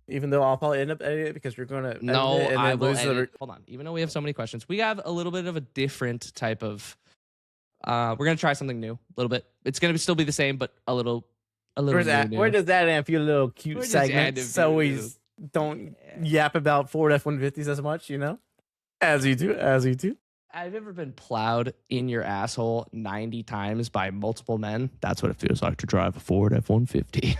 even though I'll probably end up editing it because you're going to edit No, it and I then will lose edit. Hold on. Even though we have so many questions, we have a little bit of a different type of. We're gonna try something new. A little bit. It's gonna still be the same, but a little new. Where does that end for your little cute Where does segment? that So we do? don't yap about Ford F-150s as much, you know? As you do. Have you ever been plowed in your asshole 90 times by multiple men? That's what it feels like to drive a Ford F-150.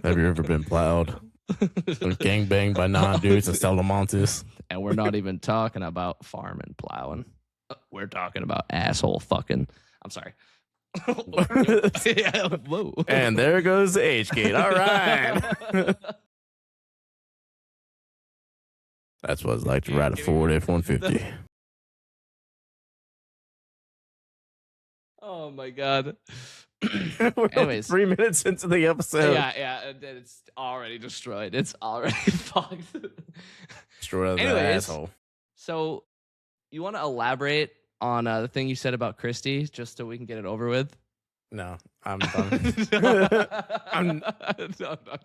Have you ever been plowed? Gangbanged by non-dudes at Salamantes? And we're not even talking about farming plowing. We're talking about asshole fucking. I'm sorry. Yeah, whoa. And there goes the H-gate. All right. That's what it's like to ride a Ford F-150. Oh my god. We're Anyways, 3 minutes into the episode. Yeah, it's already destroyed. It's already fucked. Destroyed that asshole. So, you want to elaborate on the thing you said about Christy, just so we can get it over with? No, I'm done. I'm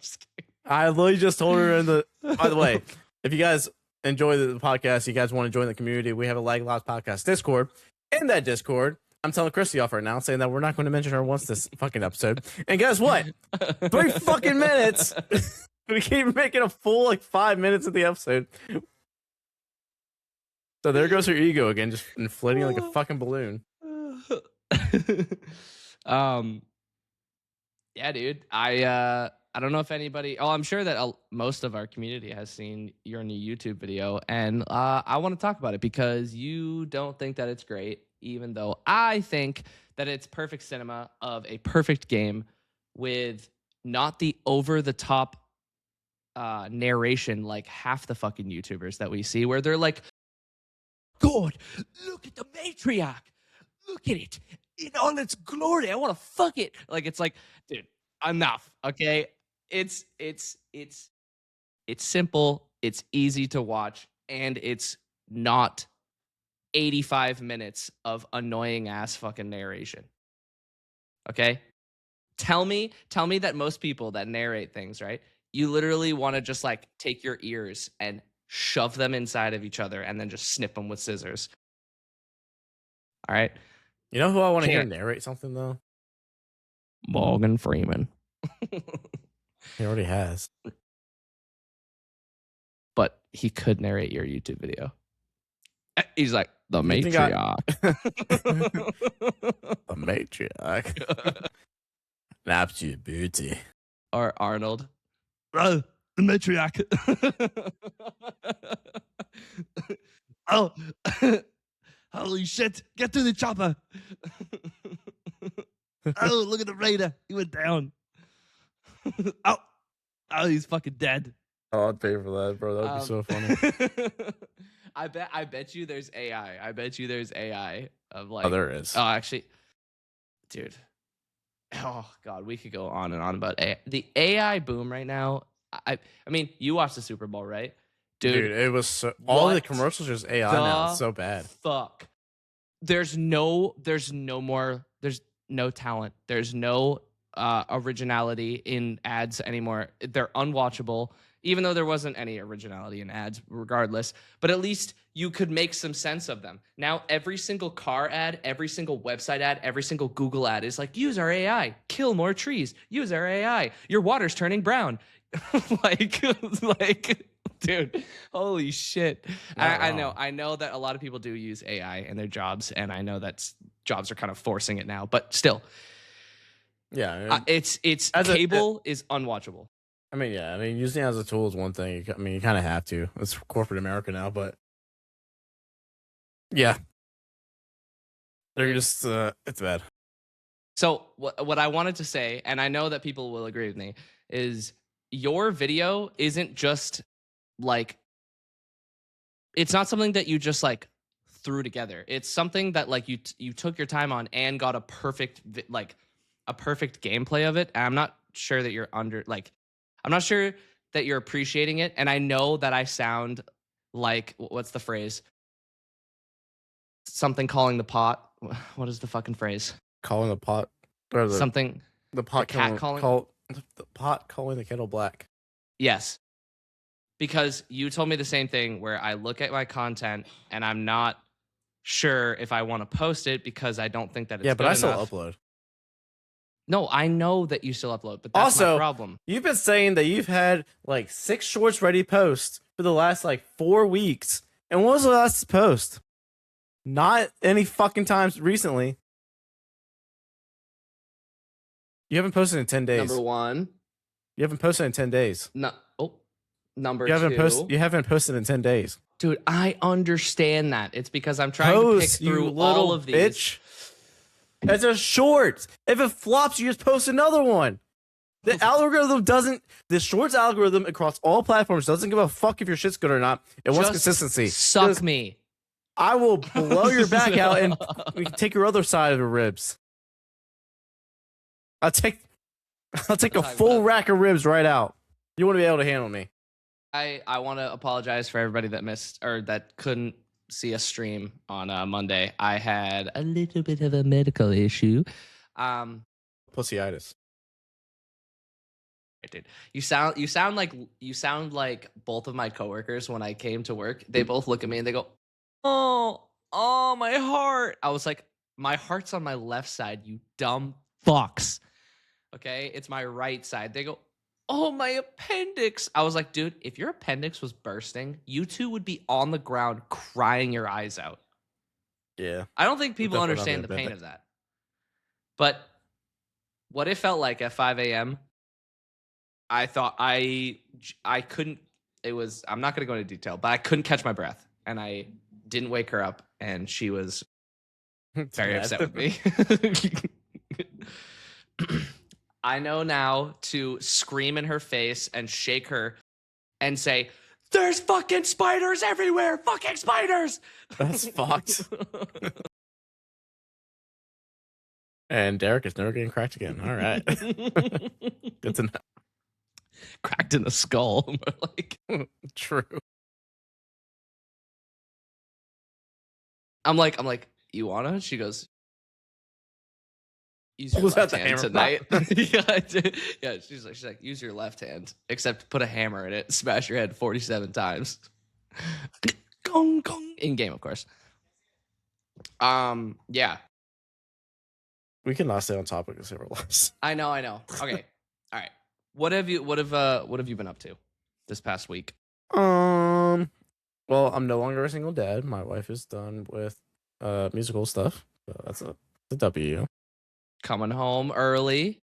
just kidding. I literally just told her in the. By the way, if you guys enjoy the podcast, you guys want to join the community, we have a Lag Lots Podcast Discord. In that Discord, I'm telling Christy off right now, saying that we're not going to mention her once this fucking episode. And guess what? 3 fucking minutes. We keep making a full 5 minutes of the episode. So there goes her ego again, just inflating like a fucking balloon. Yeah, dude. I don't know if anybody. Oh, I'm sure that most of our community has seen your new YouTube video, and I want to talk about it because you don't think that it's great, even though I think that it's perfect cinema of a perfect game with not the over-the-top narration like half the fucking YouTubers that we see, where they're like, "God, look at the matriarch. Look at it in all its glory. I want to fuck it." Like, it's like, dude, enough, okay? It's simple, it's easy to watch, and it's not 85 minutes of annoying ass fucking narration. Okay? Tell me that most people that narrate things, right? You literally want to just take your ears and shove them inside of each other and then just snip them with scissors. All right? You know who I want to hear narrate something though? Morgan Freeman. He already has. But he could narrate your YouTube video. He's like, the matriarch. The matriarch. An absolute beauty. Or Arnold. Bro, the matriarch. Oh, holy shit. Get to the chopper. Oh, look at the raider. He went down. Oh, he's fucking dead. Oh, I'd pay for that, bro. That would be so funny. I bet you there's AI. I bet you there's AI of Oh, there is. Oh, actually, dude. Oh God, we could go on and on about AI. The AI boom right now. I mean, you watched the Super Bowl, right? Dude, it was so, all the commercials are just AI now. It's so bad. Fuck. There's no talent. There's no originality in ads anymore. They're unwatchable, even though there wasn't any originality in ads regardless, but at least you could make some sense of them. Now, every single car ad, every single website ad, every single Google ad is like, use our AI, kill more trees, use our AI, your water's turning brown. like, dude, holy shit. I know that a lot of people do use AI in their jobs, and I know that jobs are kind of forcing it now, but still. Yeah, it's cable is unwatchable. I mean, using it as a tool is one thing. I mean, you kind of have to. It's corporate America now, but yeah, they're just it's bad. So what I wanted to say, and I know that people will agree with me, is your video isn't just it's not something that you just threw together. It's something that you took your time on and got a perfect gameplay of it. And I'm not sure that you're I'm not sure that you're appreciating it. And I know that I sound like, what's the phrase? Something calling the pot. What is the fucking phrase? Calling the pot. Something. The pot cat calling. The pot calling the kettle black. Yes. Because you told me the same thing where I look at my content and I'm not sure if I want to post it because I don't think that it's Yeah, but good I still enough. upload. No, I know that you still upload, but that's Also, my problem. You've been saying that you've had like 6 shorts ready post for the last like 4 weeks. And when was the last post? Not any fucking times recently. You haven't posted in 10 days. Number one. You haven't posted in 10 days. Number You haven't two. You haven't posted in 10 days. Dude, I understand that. It's because I'm trying to pick through all of these. Bitch. It's a short. If it flops, you just post another one. The algorithm doesn't. The shorts algorithm across all platforms doesn't give a fuck if your shit's good or not. It wants consistency. Suck me. I will blow your back out and we can take your other side of the ribs. I'll take a full rack of ribs right out. You want to be able to handle me. I want to apologize for everybody that missed or that couldn't see a stream on Monday. I had a little bit of a medical issue. Pussyitis. Dude, you sound like both of my coworkers when I came to work. They both look at me and they go, "Oh, my heart." I was like, "My heart's on my left side, you dumb fucks." Okay, it's my right side. They go, "Oh, my appendix." I was like, dude, if your appendix was bursting, you two would be on the ground crying your eyes out. Yeah. I don't think people understand the pain of that. But what it felt like at 5 a.m., I thought I couldn't, I'm not going to go into detail, but I couldn't catch my breath. And I didn't wake her up, and she was very upset with me. I know now to scream in her face and shake her and say, "There's fucking spiders everywhere! Fucking spiders!" That's fucked. And Derek is never getting cracked again. All right. Good to know. Cracked in the skull. Like, true. I'm like, "You wanna?" She goes, "Use your left hand tonight." Yeah, I did. Yeah, she's like, "Use your left hand, except put a hammer in it, smash your head 47 times." Gong, gong. In game, of course. Yeah. We cannot stay on topic of several lives. I know. Okay. All right. What have you been up to this past week? Well, I'm no longer a single dad. My wife is done with musical stuff. So that's a W. Coming home early.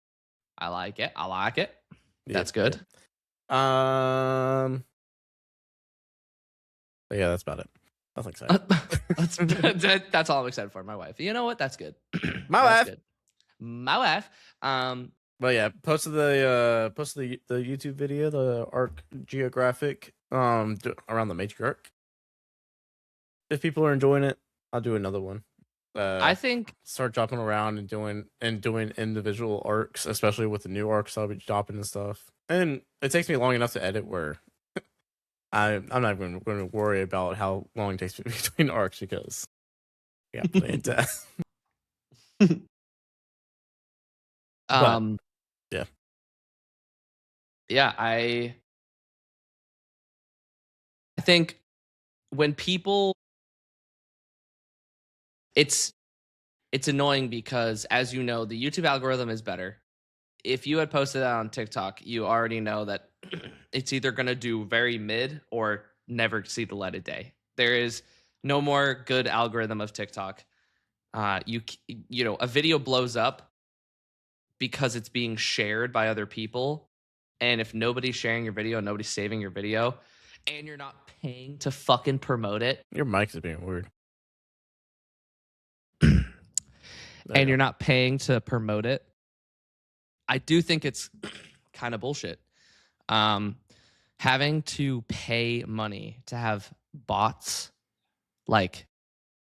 I like it. That's good. But yeah, that's about it. Nothing exciting. That's all I'm excited for. My wife. You know what? That's good. My That's wife. good. My wife. But yeah, posted the YouTube video, the arc geographic around the matriarch. If people are enjoying it, I'll do another one. I think start jumping around and doing individual arcs, especially with the new arcs I'll be dropping and stuff. And it takes me long enough to edit where I'm not even going to worry about how long it takes me between arcs because yeah, yeah, I think when people, it's annoying because, as you know, the YouTube algorithm is better. If you had posted that on TikTok, you already know that it's either going to do very mid or never see the light of day. There is no more good algorithm of TikTok. You know, a video blows up because it's being shared by other people. And if nobody's sharing your video, nobody's saving your video, and you're not paying to fucking promote it. Your mic is being weird. And you're not paying to promote it. I do think it's kind of bullshit. Having to pay money to have bots like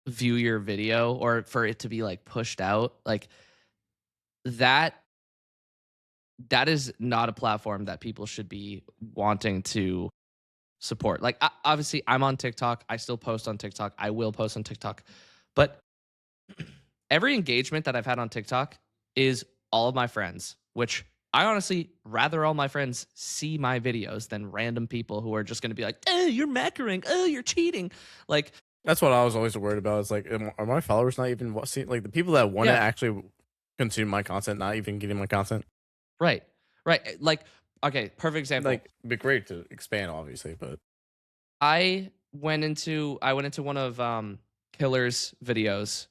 view your video or for it to be like pushed out, like that is not a platform that people should be wanting to support. Like, obviously, I'm on TikTok. I still post on TikTok. I will post on TikTok. But every engagement that I've had on TikTok is all of my friends, which I honestly rather all my friends see my videos than random people who are just going to be like, "Oh, you're macroing. Oh, you're cheating." Like, That's what I was always worried about. It's like, are my followers not even seeing, like, the people that want to Yeah. actually consume my content, not even getting my content? right. Like, okay, perfect example. Like, it'd be great to expand, obviously, but I went into one of Killer's videos,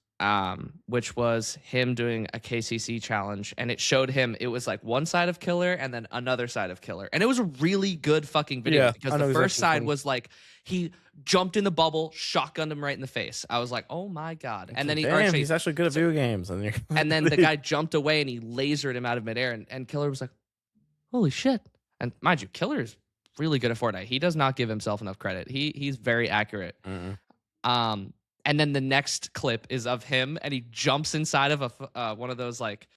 which was him doing a KCC challenge, and it showed him, it was like one side of Killer and then another side of Killer, and it was a really good fucking video Yeah, because I know the first exactly side which one. was like he jumped in the bubble, shotgunned him right in the face. I was like, oh my god! And then damn, he's actually good at video games. And, and then the guy jumped away and he lasered him out of midair, and Killer was like, holy shit! And mind you, Killer is really good at Fortnite. He does not give himself enough credit. He's very accurate. And then the next clip is of him, and he jumps inside of a one of those like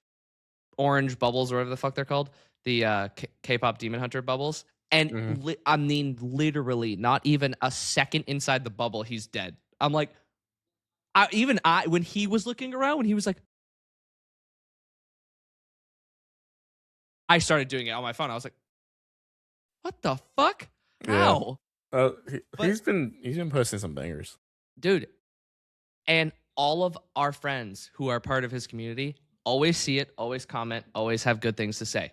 orange bubbles or whatever the fuck they're called, the K-pop Demon Hunter bubbles. And I mean, literally, not even a second inside the bubble, he's dead. I'm like, when he was looking around, when he was like, I started doing it on my phone. I was like, what the fuck? How? He's been posting some bangers, dude. And all of our friends who are part of his community always see it, always comment, always have good things to say.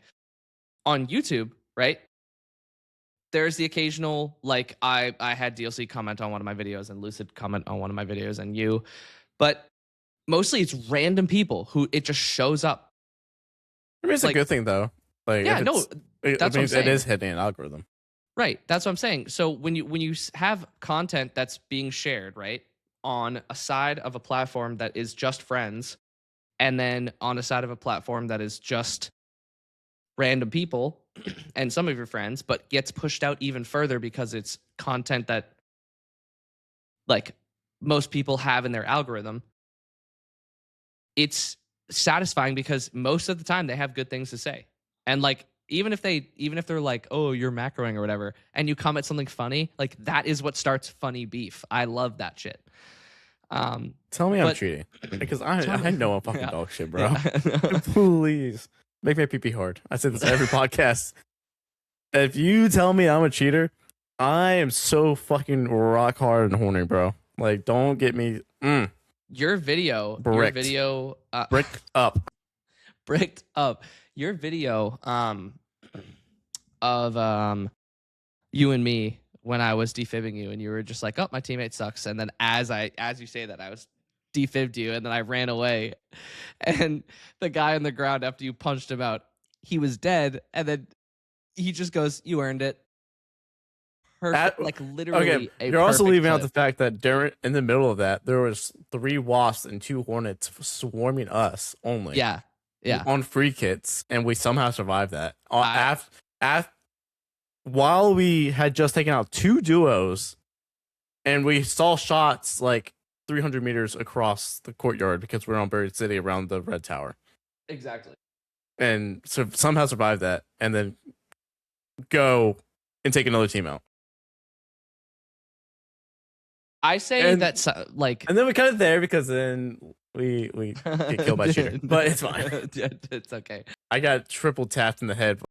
On YouTube, right? There's the occasional, like, I had DLC comment on one of my videos and Lucid comment on one of my videos and you, but mostly it's random people who it just shows up. I mean, it's like, a good thing though. Like, yeah, no, that's what I'm saying. It is hitting an algorithm. Right. That's what I'm saying. So when you have content that's being shared, right, on a side of a platform that is just friends, and then on a side of a platform that is just random people and some of your friends, but gets pushed out even further because it's content that like most people have in their algorithm, it's satisfying because most of the time they have good things to say. And like even if they're like, oh, you're macroing or whatever, and you comment something funny, like that is what starts funny beef. I love that shit. Tell me I'm cheating because I know I'm fucking dog shit, bro. Yeah. Please make my pee hard. I say this every podcast. If you tell me I'm a cheater, I am so fucking rock hard and horny, bro. Like, don't get me. Your video, bricked up. Bricked up. Your video of you and me when I was defibbing you, and you were just like, "Oh, my teammate sucks." And then as you say that, I was defibbed you, and then I ran away. And the guy on the ground after you punched him out, he was dead, and then he just goes, "You earned it." Perfect, like literally. Okay, you're also leaving out the fact that in the middle of that, there was 3 wasps and 2 hornets swarming us only. Yeah. On free kits, and we somehow survived that. While we had just taken out 2 duos, and we saw shots like 300 meters across the courtyard because we're on Buried City around the Red Tower. Exactly. And so somehow survive that, and then go and take another team out. I say that's like, and then we cut it there because then we get killed by cheater, but it's fine. It's okay. I got triple tapped in the head.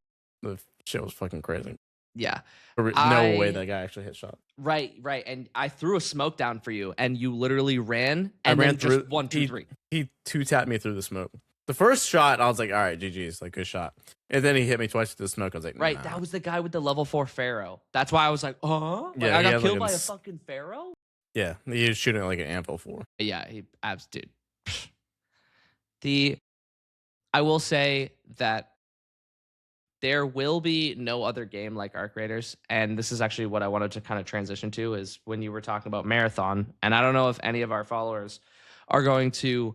The shit was fucking crazy. Yeah. No way that guy actually hit shot. Right. And I threw a smoke down for you, and you literally ran. And I ran through just 1, 2, 3. He 2-tapped me through the smoke. The first shot, I was like, all right, GG's, like, good shot. And then he hit me twice with the smoke. I was like, right, that was the guy with the level 4 Pharaoh. That's why I was like, yeah, I got killed by a fucking Pharaoh? Yeah, he was shooting like an Anvil 4. Yeah, dude. I will say that there will be no other game like Arc Raiders, and this is actually what I wanted to kind of transition to, is when you were talking about Marathon, and I don't know if any of our followers are going to,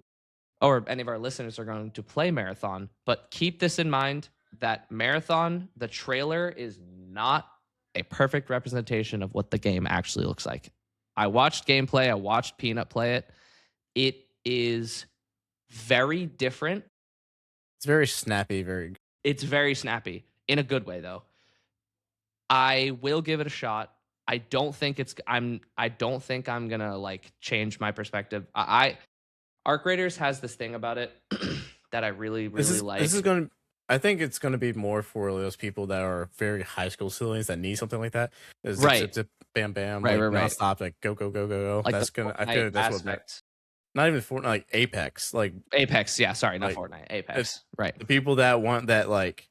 or any of our listeners are going to play Marathon, but keep this in mind, that Marathon, the trailer is not a perfect representation of what the game actually looks like. I watched gameplay, I watched Peanut play it. It is very different. It's very snappy, It's very snappy in a good way, though. I will give it a shot. I don't think I'm gonna like change my perspective. Arc Raiders has this thing about it that I really like. This is going I think it's going to be more for those people that are very high school civilians that need something like that. Zip, Right. zip, zip, bam, bam, Right, like right, right. nonstop, like go, go, go, go, go. Like That's the gonna. I feel Fortnite like that's what. aspect. Not even Fortnite, like Apex, like Apex, yeah, sorry, not like Fortnite. it's Apex. Right. the people that want that like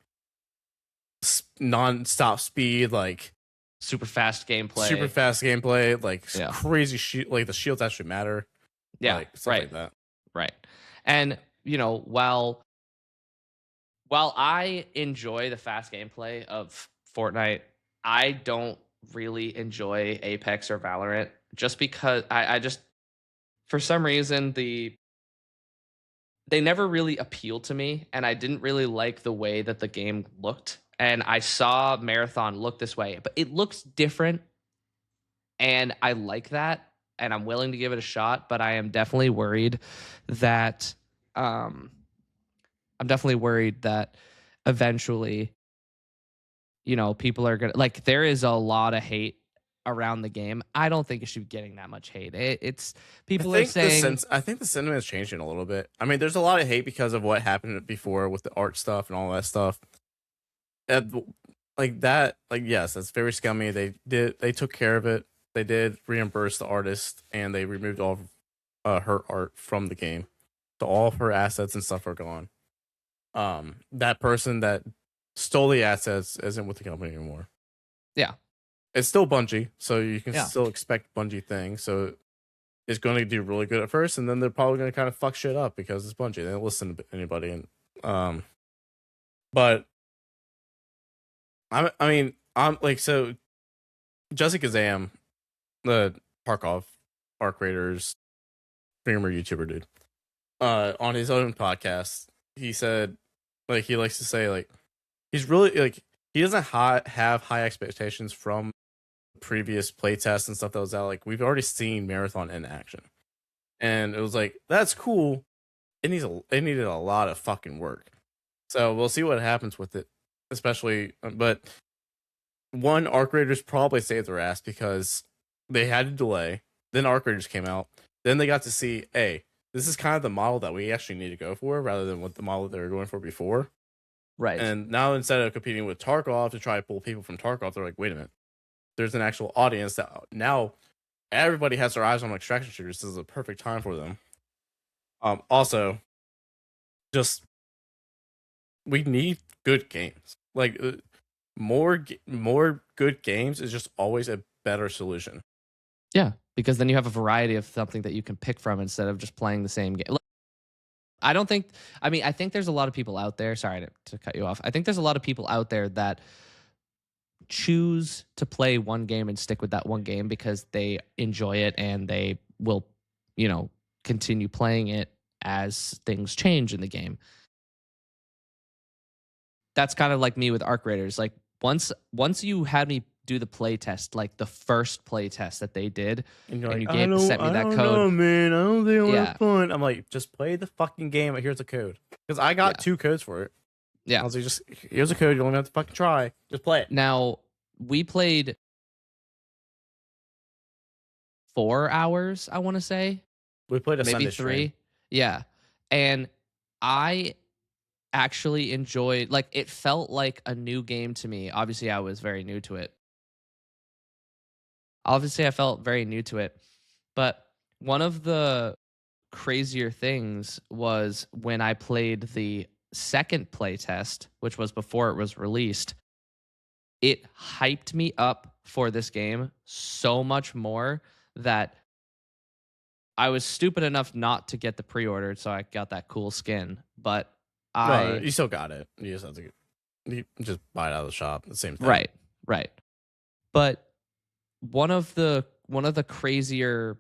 non-stop speed, like Super fast gameplay. super fast gameplay, like Yeah. crazy shield, like the shields actually matter. Yeah. Like stuff Right. like that. Right. And while I enjoy the fast gameplay of Fortnite, I don't really enjoy Apex or Valorant just because I just for some reason they never really appealed to me, and I didn't really like the way that the game looked. And I saw Marathon look this way, but it looks different, and I like that, and I'm willing to give it a shot. But I am definitely worried that eventually, people are gonna like. There is a lot of hate around the game. I don't think it should be getting that much hate. It's people are saying. I think the sentiment is changing a little bit. I mean, there's a lot of hate because of what happened before with the art stuff and all that stuff. Like that, like yes, that's very scummy. They took care of it. They did reimburse the artist, and they removed all of her art from the game, so all of her assets and stuff are gone. That person that stole the assets isn't with the company anymore. Yeah. It's still Bungie, so you can Yeah. still expect Bungie things. So it's going to do really good at first, and then they're probably going to kind of fuck shit up because it's Bungie. They don't listen to anybody, and but I'm like so. Jessica Zam, the Tarkov Arc Raiders streamer YouTuber dude, on his own podcast, he said, like he likes to say, like he's really like he doesn't have high expectations from previous playtests and stuff that was out. Like we've already seen Marathon in action, and it was like that's cool. It needed a lot of fucking work, so we'll see what happens with it. Especially, but one, Arc Raiders probably saved their ass because they had a delay. Then Arc Raiders came out. Then they got to see, hey, this is kind of the model that we actually need to go for, rather than what the model they were going for before. Right. And now instead of competing with Tarkov to try to pull people from Tarkov, they're like, wait a minute. There's an actual audience that now everybody has their eyes on extraction shooters. This is a perfect time for them. Also, just we need good games. Like more good games is just always a better solution. Yeah, because then you have a variety of something that you can pick from instead of just playing the same game. I think there's a lot of people out there. Sorry to cut you off. I think there's a lot of people out there that choose to play one game and stick with that one game because they enjoy it and they will, continue playing it as things change in the game. That's kind of like me with Arc Raiders. Like once you had me do the play test, like the first play test that they did, and like, you sent me that code. Know, man. I don't think I'm have fun. I'm like, just play the fucking game. Here's a code. Because I got 2 codes for it. Yeah. I was like, just here's a code. You don't have to fucking try. Just play it. Now, we played 4 hours, I want to say. We played maybe Sunday 3. Stream. Yeah. And I actually enjoyed, like, it felt like a new game to me. Obviously, I was very new to it. I felt very new to it. But one of the crazier things was when I played the second playtest, which was before it was released. It hyped me up for this game so much more that I was stupid enough not to get the pre-order, so I got that cool skin. But you still got it. You just have to just buy it out of the shop. The same thing. Right. But one of the crazier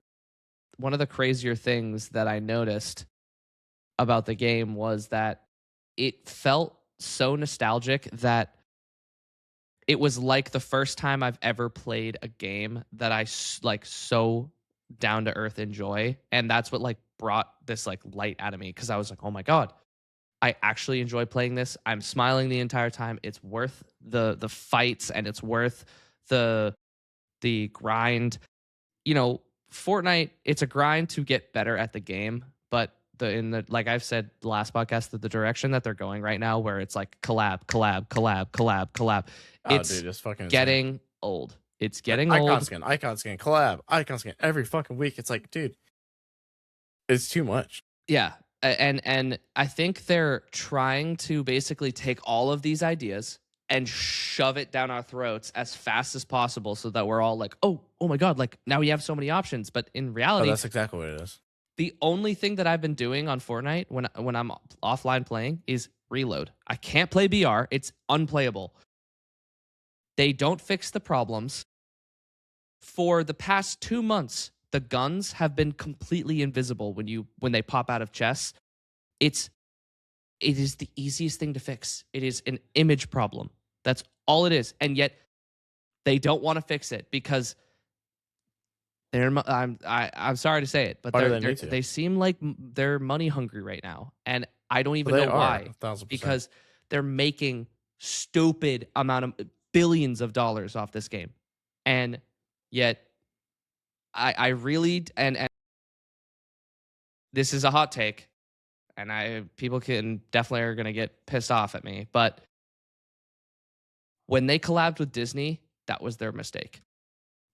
things that I noticed about the game was that it felt so nostalgic that it was like the first time I've ever played a game that I like so down to earth enjoy, and that's what like brought this like light out of me, because I was like, oh my god, I actually enjoy playing this. I'm smiling the entire time. It's worth the fights, and it's worth the grind. Fortnite, it's a grind to get better at the game, but like I've said the last podcast, that the direction that they're going right now, where it's like collab, collab, collab, collab, collab. Oh, It's dude, it's fucking getting old. It's getting icon old. skin, collab, icon skin every fucking week. It's like, dude, it's too much. Yeah. And I think they're trying to basically take all of these ideas and shove it down our throats as fast as possible so that we're all like, oh my God, like now we have so many options. But in Oh, reality, that's exactly what it is. the only thing that I've been doing on Fortnite when I'm offline playing is reload. I can't play BR. It's unplayable. They don't fix the problems. For the past 2 months, the guns have been completely invisible when they pop out of chests. It is the easiest thing to fix. It is an image problem. That's all it is. And yet they don't want to fix it because I'm sorry to say it, but they seem like they're money hungry right now. And I don't even know why. 1,000%. Because they're making stupid amount of billions of dollars off this game. And yet I really and this is a hot take, and people can definitely are gonna get pissed off at me, but when they collabed with Disney, that was their mistake.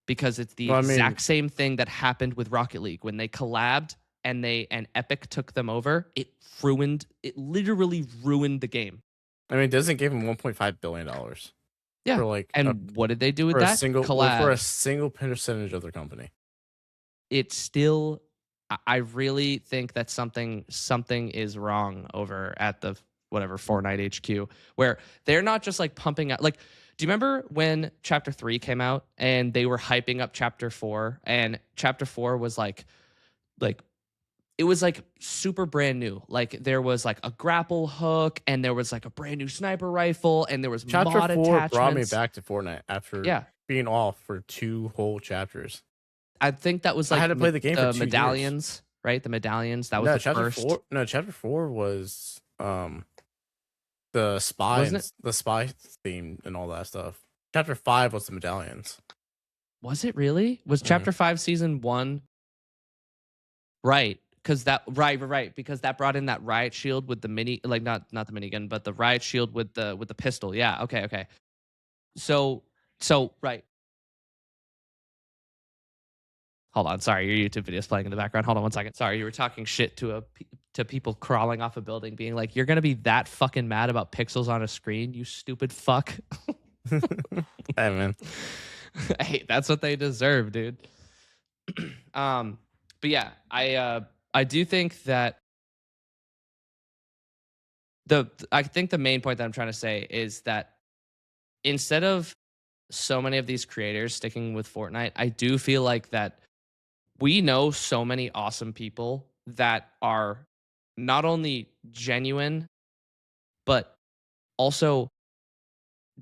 Because it's the exact same thing that happened with Rocket League. When they collabed and Epic took them over, it literally ruined the game. I mean, Disney gave them $1.5 billion. Yeah. What did they do with that? Collab. For a single percentage of their company. It's still, I really think that something is wrong over at the Fortnite HQ, where they're not just like pumping out, like, do you remember when Chapter 3 came out and they were hyping up Chapter 4, and Chapter 4 was like it was like super brand new. Like there was like a grapple hook, and there was like a brand new sniper rifle, and there was Chapter mod 4 attachments. brought me back to Fortnite after being off for 2 whole chapters. I think that was like I had to play the game for 2 medallions, years. Right? The medallions. That was the first. Chapter 4 was the spy theme and all that stuff. Chapter 5 was the medallions. Was it really? Was Chapter 5 season 1? Right. Because because that brought in that riot shield with the mini, like not the minigun, but the riot shield with the pistol. Yeah. Okay. So right. Hold on. Sorry, your YouTube video is playing in the background. Hold on 1 second. Sorry, you were talking shit to people crawling off a building, being like, "You're gonna be that fucking mad about pixels on a screen, you stupid fuck." Hey man. Hey, that's what they deserve, dude. But yeah, I do think that I think the main point that I'm trying to say is that instead of so many of these creators sticking with Fortnite, I do feel like that we know so many awesome people that are not only genuine, but also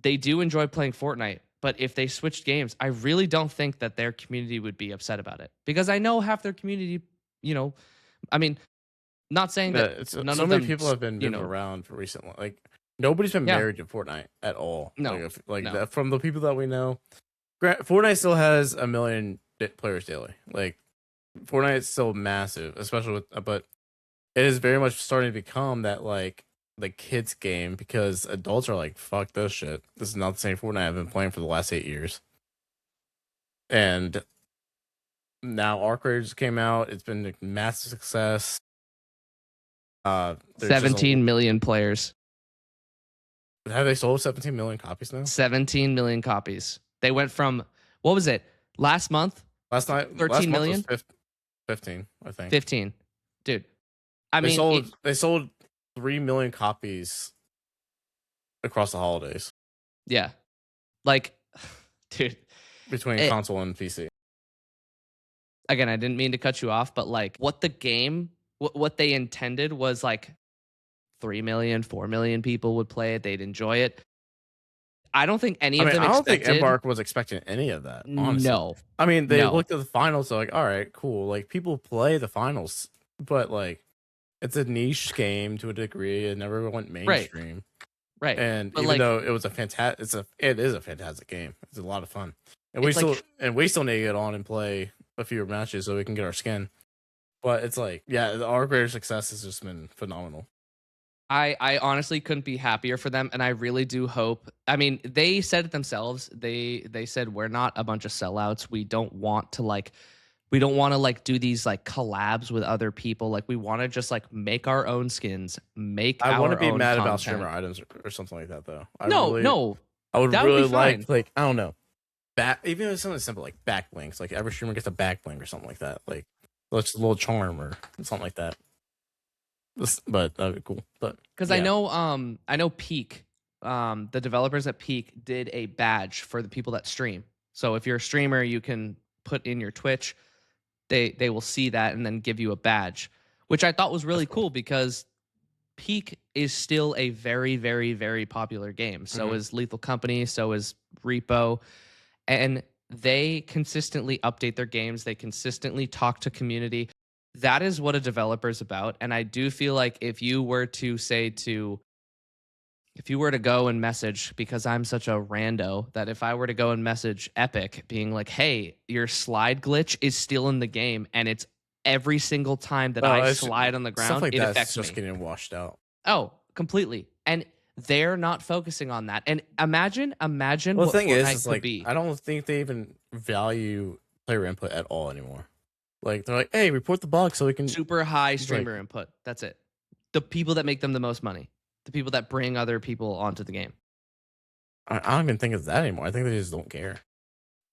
they do enjoy playing Fortnite. But if they switched games, I really don't think that their community would be upset about it. Because I know half their community, I mean, not saying that none so of many them, people have been moving around for recently. Like nobody's been married to Fortnite at all. No, no. From the people that we know, Fortnite still has 1 million players daily. Like Fortnite is still massive, especially but it is very much starting to become that like the kids game, because adults are like, fuck this shit. This is not the same Fortnite I've been playing for the last 8 years. And now Arc Raiders came out. It's been a massive success. 17 million players. Have they sold 17 million copies now? 17 million copies. They went from, what was it? Last night, 13 million? 15, I think. 15. Dude. They sold 3 million copies across the holidays. Yeah. Like, dude. Between console and PC. Again, I didn't mean to cut you off, but like what they intended was like 3 million, 4 million people would play it. They'd enjoy it. I don't think any of them expected. I don't think Embark was expecting any of that, honestly. No. I mean, they looked at the finals, so like, all right, cool. Like, people play the finals, but like, it's a niche game to a degree. It never went mainstream. Right. And but even though it was it is a fantastic game. It's a lot of fun. And we still need to get on and play a few matches so we can get our skin. But it's like, yeah, the arc rater success has just been phenomenal. I honestly couldn't be happier for them, and I really do hope. I mean, they said it themselves. They said we're not a bunch of sellouts. We don't want to do these like collabs with other people. Like we want to just like make our own skins, make I want to our be own mad about content. streamer items or something like that though. No, I would that would be really fine. like I don't know, even if it's something simple like backlinks. Like every streamer gets a backlink or something like that. Like just a little charm or something like that. But that'd be cool. But Because yeah. I know Peak, the developers at Peak did a badge for the people that stream. So if you're a streamer, you can put in your Twitch. They will see that and then give you a badge, which I thought was really cool because Peak is still a very, very, very popular game. So is Lethal Company, so is Repo. And they consistently update their games. They consistently talk to community. That is what a developer is about. And I do feel like if you were to go and message, because I'm such a rando, that if I were to go and message Epic being like, hey, your slide glitch is still in the game and it's every single time that I slide on the ground, stuff like it that's affects just me. getting washed out. Oh, completely. And they're not focusing on that. And imagine Well, the what thing Fortnite is could like be. I don't think they even value player input at all anymore. Like they're like, hey, report the bug so we can Super high streamer input. That's it. The people that make them the most money. The people that bring other people onto the game. I don't even think it's that anymore. I think they just don't care.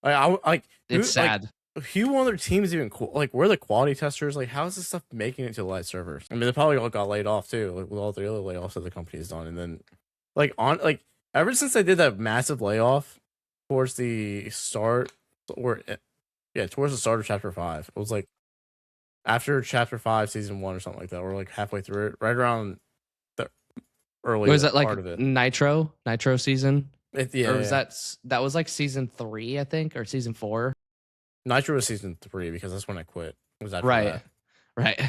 It's sad. Who on their team is even cool? Like, where are the quality testers? Like, how is this stuff making it to the live servers? I mean, they probably all got laid off too, like with all the other layoffs that the company's done. And then, ever since they did that massive layoff towards the start, towards the start of Chapter 5, it was like after Chapter 5, Season 1 or something like that. We're like halfway through it, right around the early Was that like part of it. Nitro season? Yeah, or was that was like Season 3, I think, or Season 4? Nitro was Season 3 because that's when I quit. It was after Right.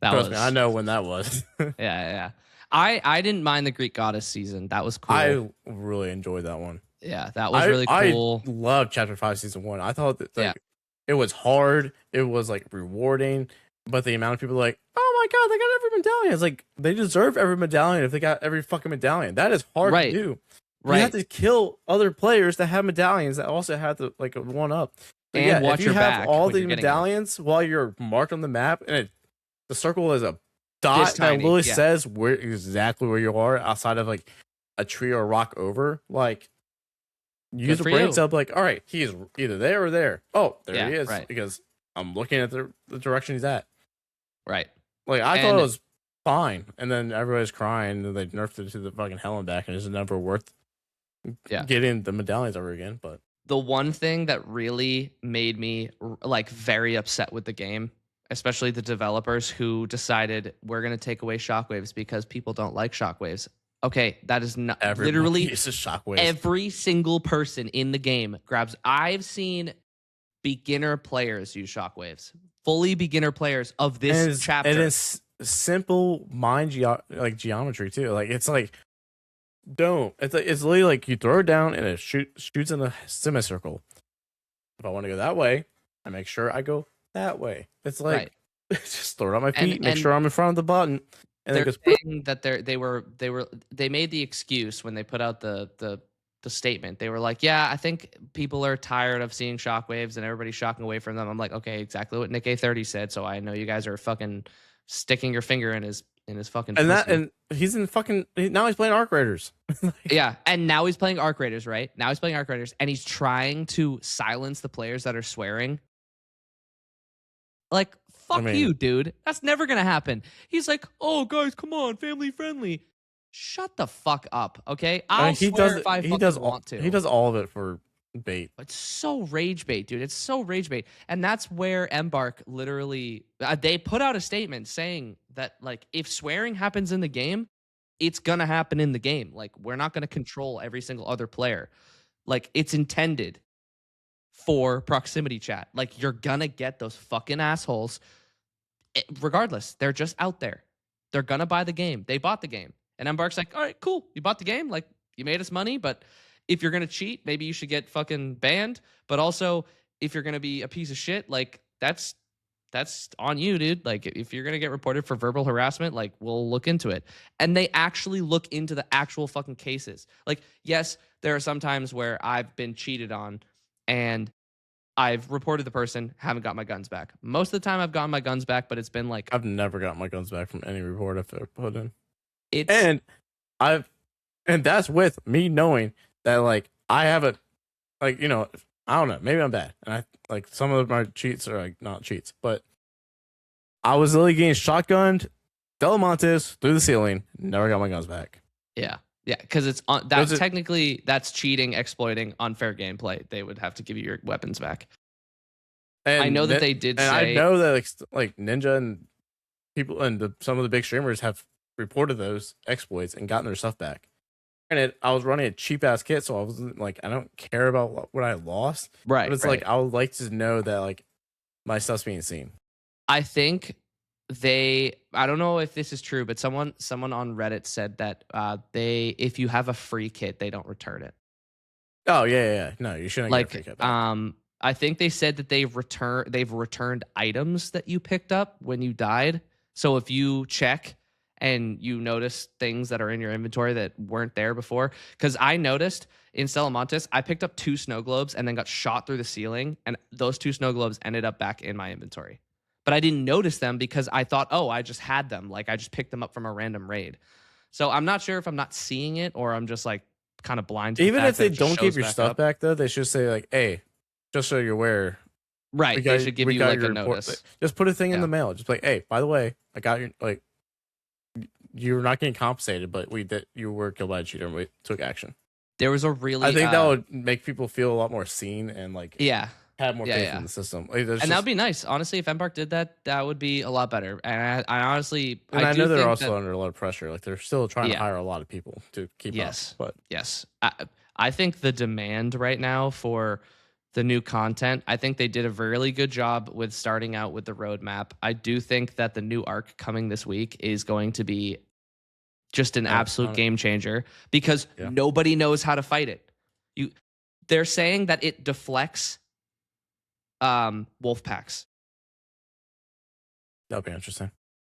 Trust me, I know when that was. yeah. I didn't mind the Greek Goddess season. That was cool. I really enjoyed that one. Yeah, that was really cool. I loved Chapter 5 Season 1. I thought that it was hard. It was like rewarding, but the amount of people like, oh my god, they got every medallion. It's like they deserve every medallion if they got every fucking medallion. That is hard to do. You have to kill other players that have medallions that also have to like one up. So and watch your back. If you have all the medallions while you're marked on the map, and the circle is a dot that literally says exactly where you are outside of like a tree or a rock over, like use your brain cell, like, all right, he's either there or there. Oh, there he is, because I'm looking at the direction he's at. Right. Like I thought it was fine, and then everybody's crying, and they nerfed it to the fucking hell and back, and it's never worth getting the medallions over again. But the one thing that really made me like very upset with the game, especially the developers who decided we're going to take away shockwaves because people don't like shockwaves. Okay, that is not literally every single person in the game grabs. I've seen beginner players use shockwaves, fully beginner players of this chapter. And it's simple mind geometry too. Like it's like it's literally like you throw it down and it shoots in a semicircle. If I want to go that way, I make sure I go that way. It's like just throw it on my feet, make sure I'm in front of the button. And they're saying that they made the excuse when they put out the statement. They were like, yeah, I think people are tired of seeing shockwaves and everybody's shocking away from them. I'm like, okay, exactly what Nick A30 said. So I know you guys are fucking sticking your finger in his fucking and he's in fucking now he's playing Arc Raiders. Yeah, and now he's playing Arc Raiders, right? Now he's playing Arc Raiders and he's trying to silence the players that are swearing. Like, fuck you, dude. That's never gonna happen. He's like, oh guys, come on, family friendly. Shut the fuck up, okay? I'll swear if I fucking want to. He does all of it for bait. It's so rage bait, dude. It's so rage bait. And that's where Embark literally they put out a statement saying that like if swearing happens in the game, it's gonna happen in the game. Like we're not gonna control every single other player. Like it's intended for proximity chat. Like you're gonna get those fucking assholes. Regardless, they're just out there. They're gonna buy the game. They bought the game. And Embark's like, all right, cool. You bought the game. Like you made us money, but if you're gonna cheat, maybe you should get fucking banned. But also, if you're gonna be a piece of shit, like that's that's on you, dude. Like, if you're gonna get reported for verbal harassment, like, we'll look into it. And they actually look into the actual fucking cases. Like, yes, there are some times where I've been cheated on and I've reported the person, haven't got my guns back. Most of the time I've gotten my guns back, but it's been like, I've never got my guns back from any report I've ever put in. it's And and that's with me knowing that like I haven't, like, you know, I don't know, maybe I'm bad. And I like some of my cheats are like not cheats, but I was literally getting shotgunned, Delamontes through the ceiling, never got my guns back. yeah. Yeah, because it's on that technically that's cheating, exploiting, unfair gameplay. They would have to give you your weapons back. And I know that they did and say, I know that like Ninja and people and some of the big streamers have reported those exploits and gotten their stuff back. And I was running a cheap ass kit, so I wasn't like, I don't care about what I lost. right. But it's like I would like to know that like my stuff's being seen. I think I don't know if this is true, but someone on Reddit said that if you have a free kit, they don't return it. Oh yeah. No, you shouldn't get a free kit back. I think they said that they've returned items that you picked up when you died. So if you check and you notice things that are in your inventory that weren't there before, because I noticed in Salamantes, I picked up 2 snow globes and then got shot through the ceiling, and those 2 snow globes ended up back in my inventory. But I didn't notice them because I thought, oh, I just had them. Like, I just picked them up from a random raid. So I'm not sure if I'm not seeing it or I'm just like kind of blind to even if they don't give your stuff back though, they should say like, hey, just so you're aware. Right. They should give you like a notice. Just put a thing in the mail. Just like, hey, by the way, I got your, like, you're not getting compensated, but you were killed by a cheater and we took action. There was a really, I think that would make people feel a lot more seen and like, have more faith in the system. Like, and that would be nice. Honestly, if Embark did that, that would be a lot better. And I honestly, I know they're also under a lot of pressure. Like, they're still trying to hire a lot of people to keep up. But I think the demand right now for the new content, I think they did a really good job with starting out with the roadmap. I do think that the new arc coming this week is going to be just an absolute game changer because nobody knows how to fight it. They're saying that it deflects wolf packs. That'll be interesting.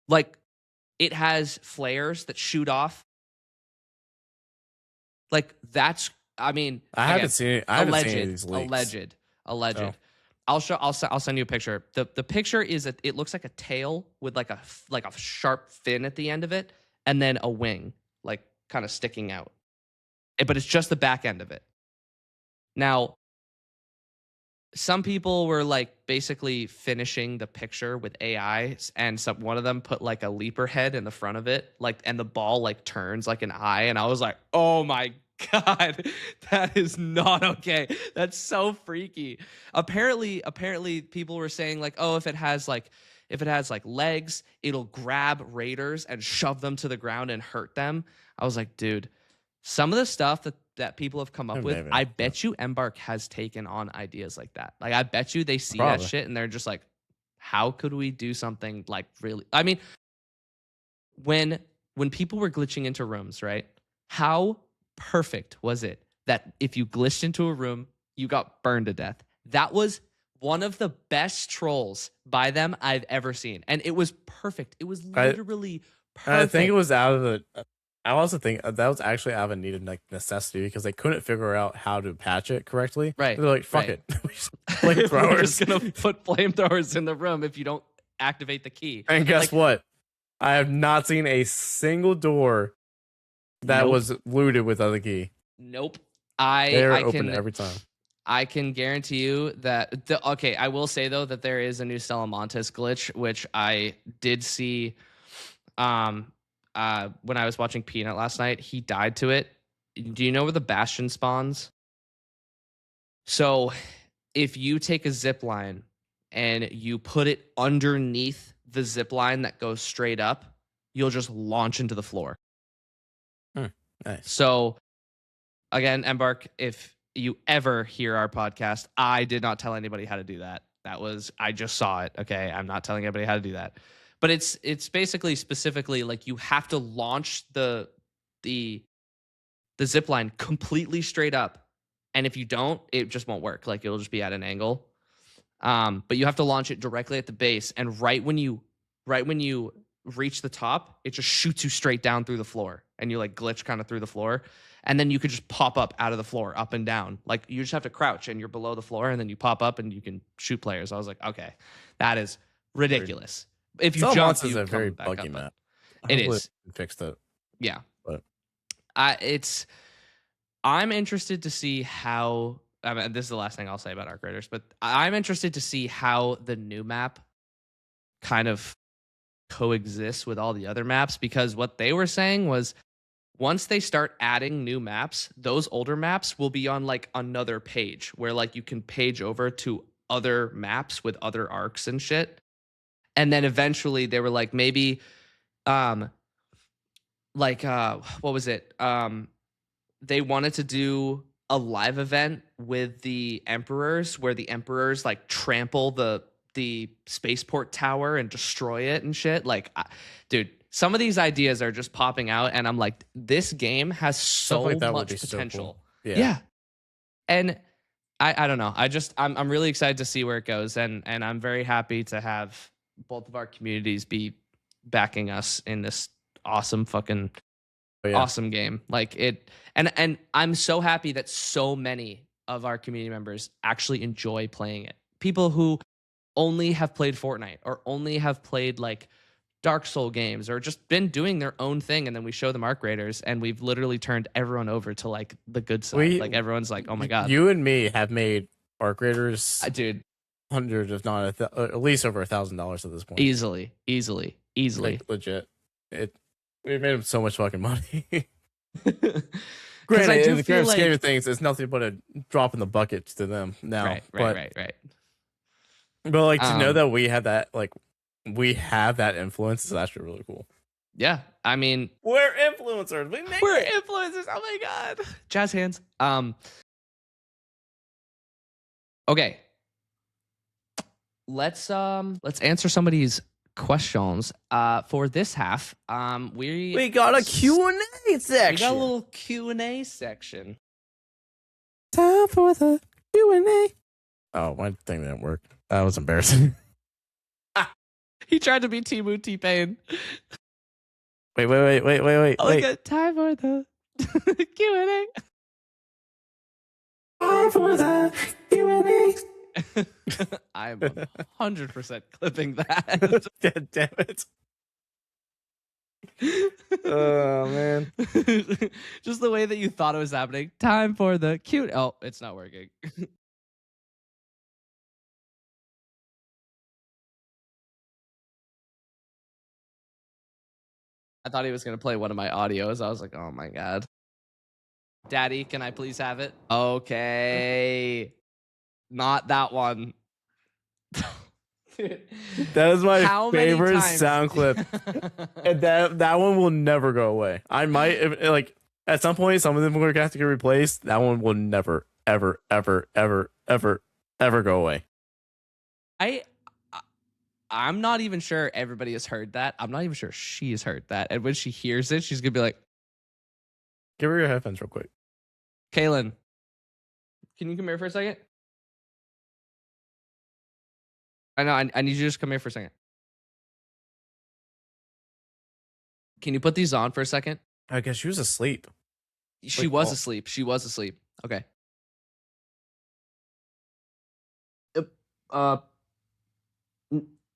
Like, it has flares that shoot off. Like, that's, I mean, I haven't seen it. I haven't seen these leaks. Alleged. Oh. I'll send you a picture. The picture is it looks like a tail with like a sharp fin at the end of it, and then a wing like kind of sticking out. But it's just the back end of it. Now, some people were like basically finishing the picture with AI, and one of them put like a leaper head in the front of it, like, and the ball like turns like an eye, and I was like, oh my God, that is not okay. That's so freaky. Apparently people were saying like, oh, if it has like legs, it'll grab raiders and shove them to the ground and hurt them. I was like, dude, some of the stuff that people have come up with, I bet you Embark has taken on ideas like that. Like, I bet you they see that shit and they're just like, how could we do something like really? I mean, when people were glitching into rooms, right? How perfect was it that if you glitched into a room, you got burned to death? That was one of the best trolls by them I've ever seen. And it was perfect. It was literally perfect. I think it was I also think that was actually out of a needed like necessity because they couldn't figure out how to patch it correctly. Right. They're like, fuck it. We're just going to put flamethrowers in the room if you don't activate the key. And guess what? I have not seen a single door that was looted without a key. Nope. They're open every time. I can guarantee you that. I will say though that there is a new Salamantes glitch, which I did see. When I was watching Peanut last night, he died to it. Do you know where the Bastion spawns? So, if you take a zip line and you put it underneath the zip line that goes straight up, you'll just launch into the floor. Nice. So, again, Embark, if you ever hear our podcast, I did not tell anybody how to do that. I just saw it. Okay, I'm not telling anybody how to do that. But it's basically specifically like you have to launch the zip line completely straight up, and if you don't, it just won't work. Like, it'll just be at an angle. But you have to launch it directly at the base, and right when you reach the top, it just shoots you straight down through the floor, and you like glitch kind of through the floor, and then you could just pop up out of the floor, up and down. Like you just have to crouch, and you're below the floor, and then you pop up, and you can shoot players. I was like, okay, that is ridiculous. If you Some jump, monsters you are come very back buggy up, map. It Hopefully is. they fixed it. Yeah, But I'm interested to see how. I mean, this is the last thing I'll say about Arc Raiders, but I'm interested to see how the new map kind of coexists with all the other maps, because what they were saying was once they start adding new maps, those older maps will be on like another page where like you can page over to other maps with other arcs and shit. And then eventually they were like, maybe what was it? They wanted to do a live event with the emperors where the emperors like trample the spaceport tower and destroy it and shit. Like, dude, some of these ideas are just popping out, and I'm like, this game has so like that would much be so potential. cool. Yeah. And I don't know. I'm really excited to see where it goes, and I'm very happy to have both of our communities be backing us in this awesome fucking awesome game. Like it, and I'm so happy that so many of our community members actually enjoy playing it. People who only have played Fortnite or only have played like Dark Soul games or just been doing their own thing, and then we show them Arc Raiders, and we've literally turned everyone over to like the good side. Like everyone's like, oh my god. You and me have made Arc Raiders, dude, hundreds, if not at least over $1,000 at this point. Easily. Like, legit. We've made them so much fucking money. Granted, in the grand scheme of things, it's nothing but a drop in the bucket to them now. Right. But like to know that we have that, like we have that influence is actually really cool. Yeah, I mean, we're influencers. We're influencers. Oh my god, jazz hands. Okay, let's answer somebody's questions. For this half, we got a Q&A section. We got a little Q&A section. Time for the Q&A. Oh, my thing didn't work. That was embarrassing. He tried to be Timu T-Pain. Wait. Like time for the Q&A. Time for the Q&A. I'm 100% clipping that. God damn it. Oh, man. Just the way that you thought it was happening. Time for the cute. Oh, it's not working. I thought he was going to play one of my audios. I was like, oh my god. Daddy, can I please have it? Okay. Not that one. That is my favorite sound clip. And that one will never go away. I might, like, at some point, some of them are going to have to get replaced. That one will never, ever go away. I'm not even sure everybody has heard that. I'm not even sure she has heard that. And when she hears it, she's going to be like, give her your headphones real quick. Kaylin, can you come here for a second? I know. I need you to just come here for a second. Can you put these on for a second? I guess she was asleep. She was asleep. Okay.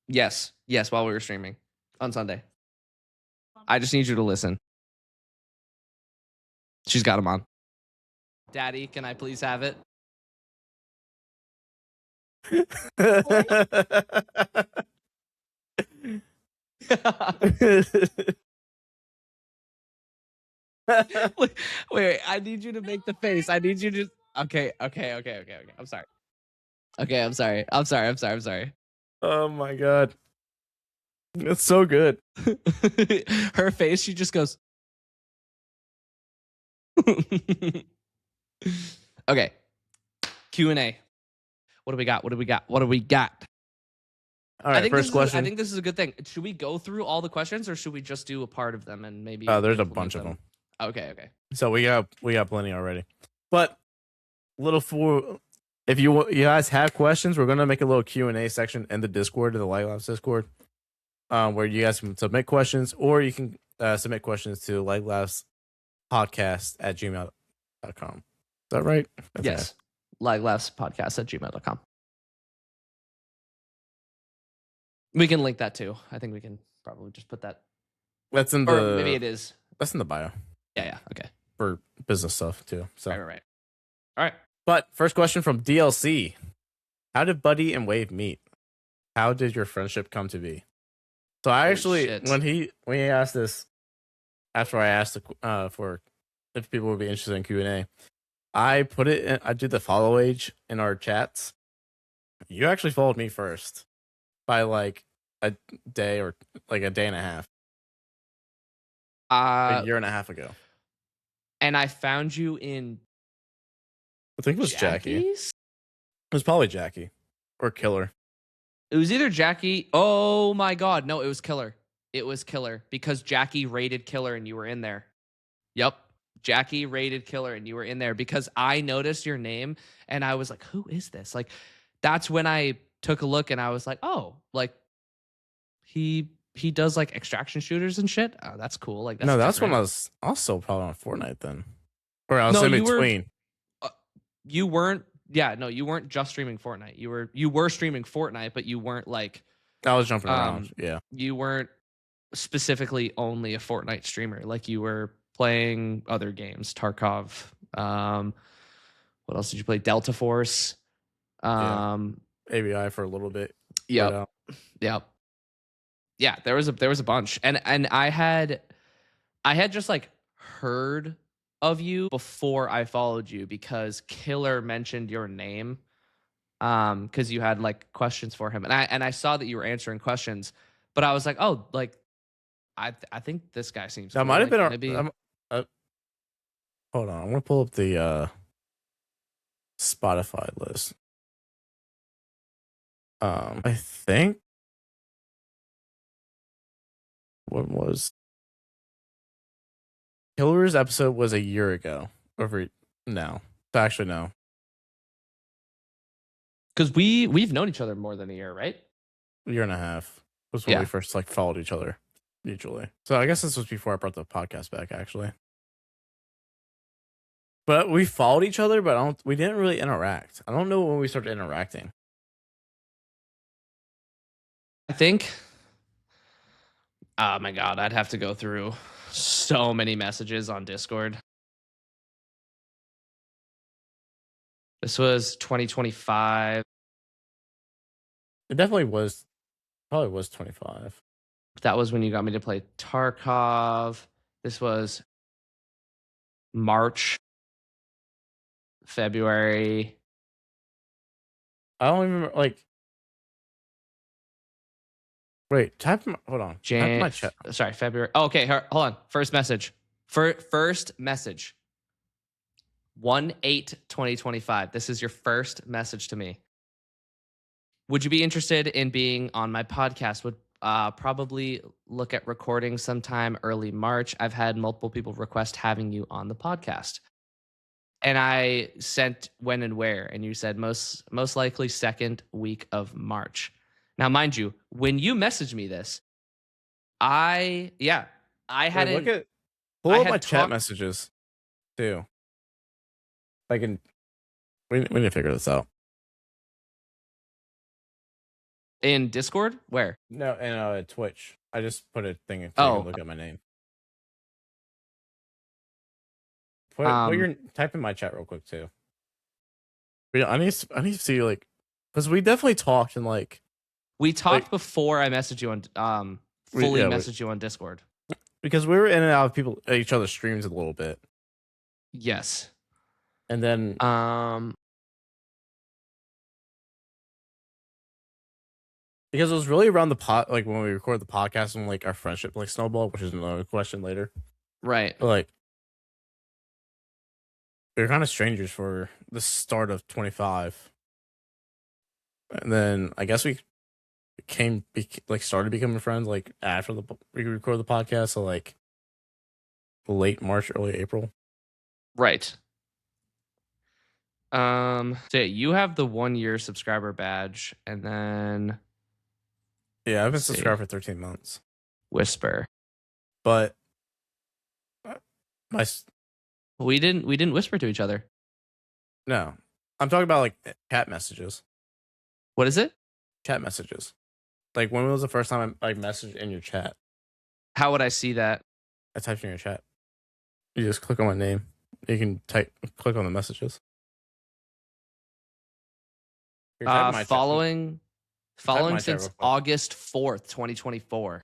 Yes, while we were streaming on Sunday. I just need you to listen. She's got them on. Daddy, can I please have it? wait, I need you to make the face. I need you to. Okay. I'm sorry. Okay, I'm sorry. Oh my god. It's so good. Her face, she just goes. Okay. Q&A. What do we got? All right, first question. I think this is a good thing. Should we go through all the questions, or should we just do a part of them and maybe? There's a bunch of them. Okay. So we got plenty already. But little if you guys have questions, we're gonna make a little Q&A section in the Discord, in the Light Labs Discord, where you guys can submit questions, or you can submit questions to lightlabspodcast@gmail.com. Is that right? Okay. Yes. lightlabspodcast@gmail.com. We can link that too. I think we can probably just put that. That's in Or maybe it is. That's in the bio Yeah. Okay. for business stuff too. So, Right. All right. but first question from DLC: how did Buddy and Wave meet? How did your friendship come to be? So I actually, when he asked this, after I asked for if people would be interested in Q&A, I put it in, I did the follow age in our chats. You actually followed me first by like a day or like a day and a half. A year and a half ago. And I found you in I think it was Jackie. Jackie's? It was probably Jackie or Killer. It was either Jackie. Oh my God. No, it was Killer. It was Killer because Jackie raided Killer and you were in there. Yep. Jackie raided Killer and you were in there because I noticed your name and I was like, who is this? Like, that's when I took a look and I was like, oh, like he does like extraction shooters and shit. Oh, that's cool. Like, that's no, that's different. when I was also probably on Fortnite then. Or I was in between. You weren't. Yeah, no, you weren't just streaming Fortnite. You were streaming Fortnite, but you weren't like. I was jumping around. Yeah. You weren't specifically only a Fortnite streamer. Like you were playing other games, Tarkov. What else did you play? Delta Force. ABI for a little bit. Yep. Yeah, there was a bunch, and I had just like heard of you before I followed you because Killer mentioned your name because you had like questions for him, and I saw that you were answering questions, but I was like, oh, like I think this guy seems that cool. might have like, been maybe. Hold on, I'm gonna pull up the Spotify list. I think what was Killer's episode was a year ago. No. Actually, no. Because we've known each other more than a year, right? A year and a half was when we first like followed each other mutually. So I guess this was before I brought the podcast back, actually. But we followed each other, but we didn't really interact. I don't know when we started interacting. I think. Oh my God, I'd have to go through so many messages on Discord. This was 2025. It definitely was. Probably was 25. That was when you got me to play Tarkov. This was March, February. I don't even remember, like. Wait, hold on. Type my chat. Sorry, February. Oh, okay, hold on. First message. First message. 1/8/2025. This is your first message to me. Would you be interested in being on my podcast? Would probably look at recording sometime early March. I've had multiple people request having you on the podcast. And I sent when and where, and you said most likely second week of March. Now, mind you, when you messaged me this, I hadn't. Pull up my chat messages too. We need to figure this out. In Discord? Where? No, in Twitch. I just put a thing in to look at my name. Type in my chat real quick too. I need to see like, because we definitely talked and like. We talked before I messaged you on messaged you on Discord. Because we were in and out of each other's streams a little bit. Yes. And then because it was really around the like when we recorded the podcast and like our friendship like snowballed, which is another question later. Right. But like we were kind of strangers for the start of 25. And then I guess we started becoming friends like after we recorded the podcast, so like late March, early April. Right. So yeah, you have the 1 year subscriber badge, and then Yeah, I've been let's see, subscribed for 13 months. whisper. But my We didn't whisper to each other. no, I'm talking about like chat messages. What is it? Chat messages. Like when was the first time I like messaged in your chat? How would I see that? I typed in your chat. You just click on my name. You can click on the messages. Here, type my chat. Following my chat since real quick. August 4th, 2024.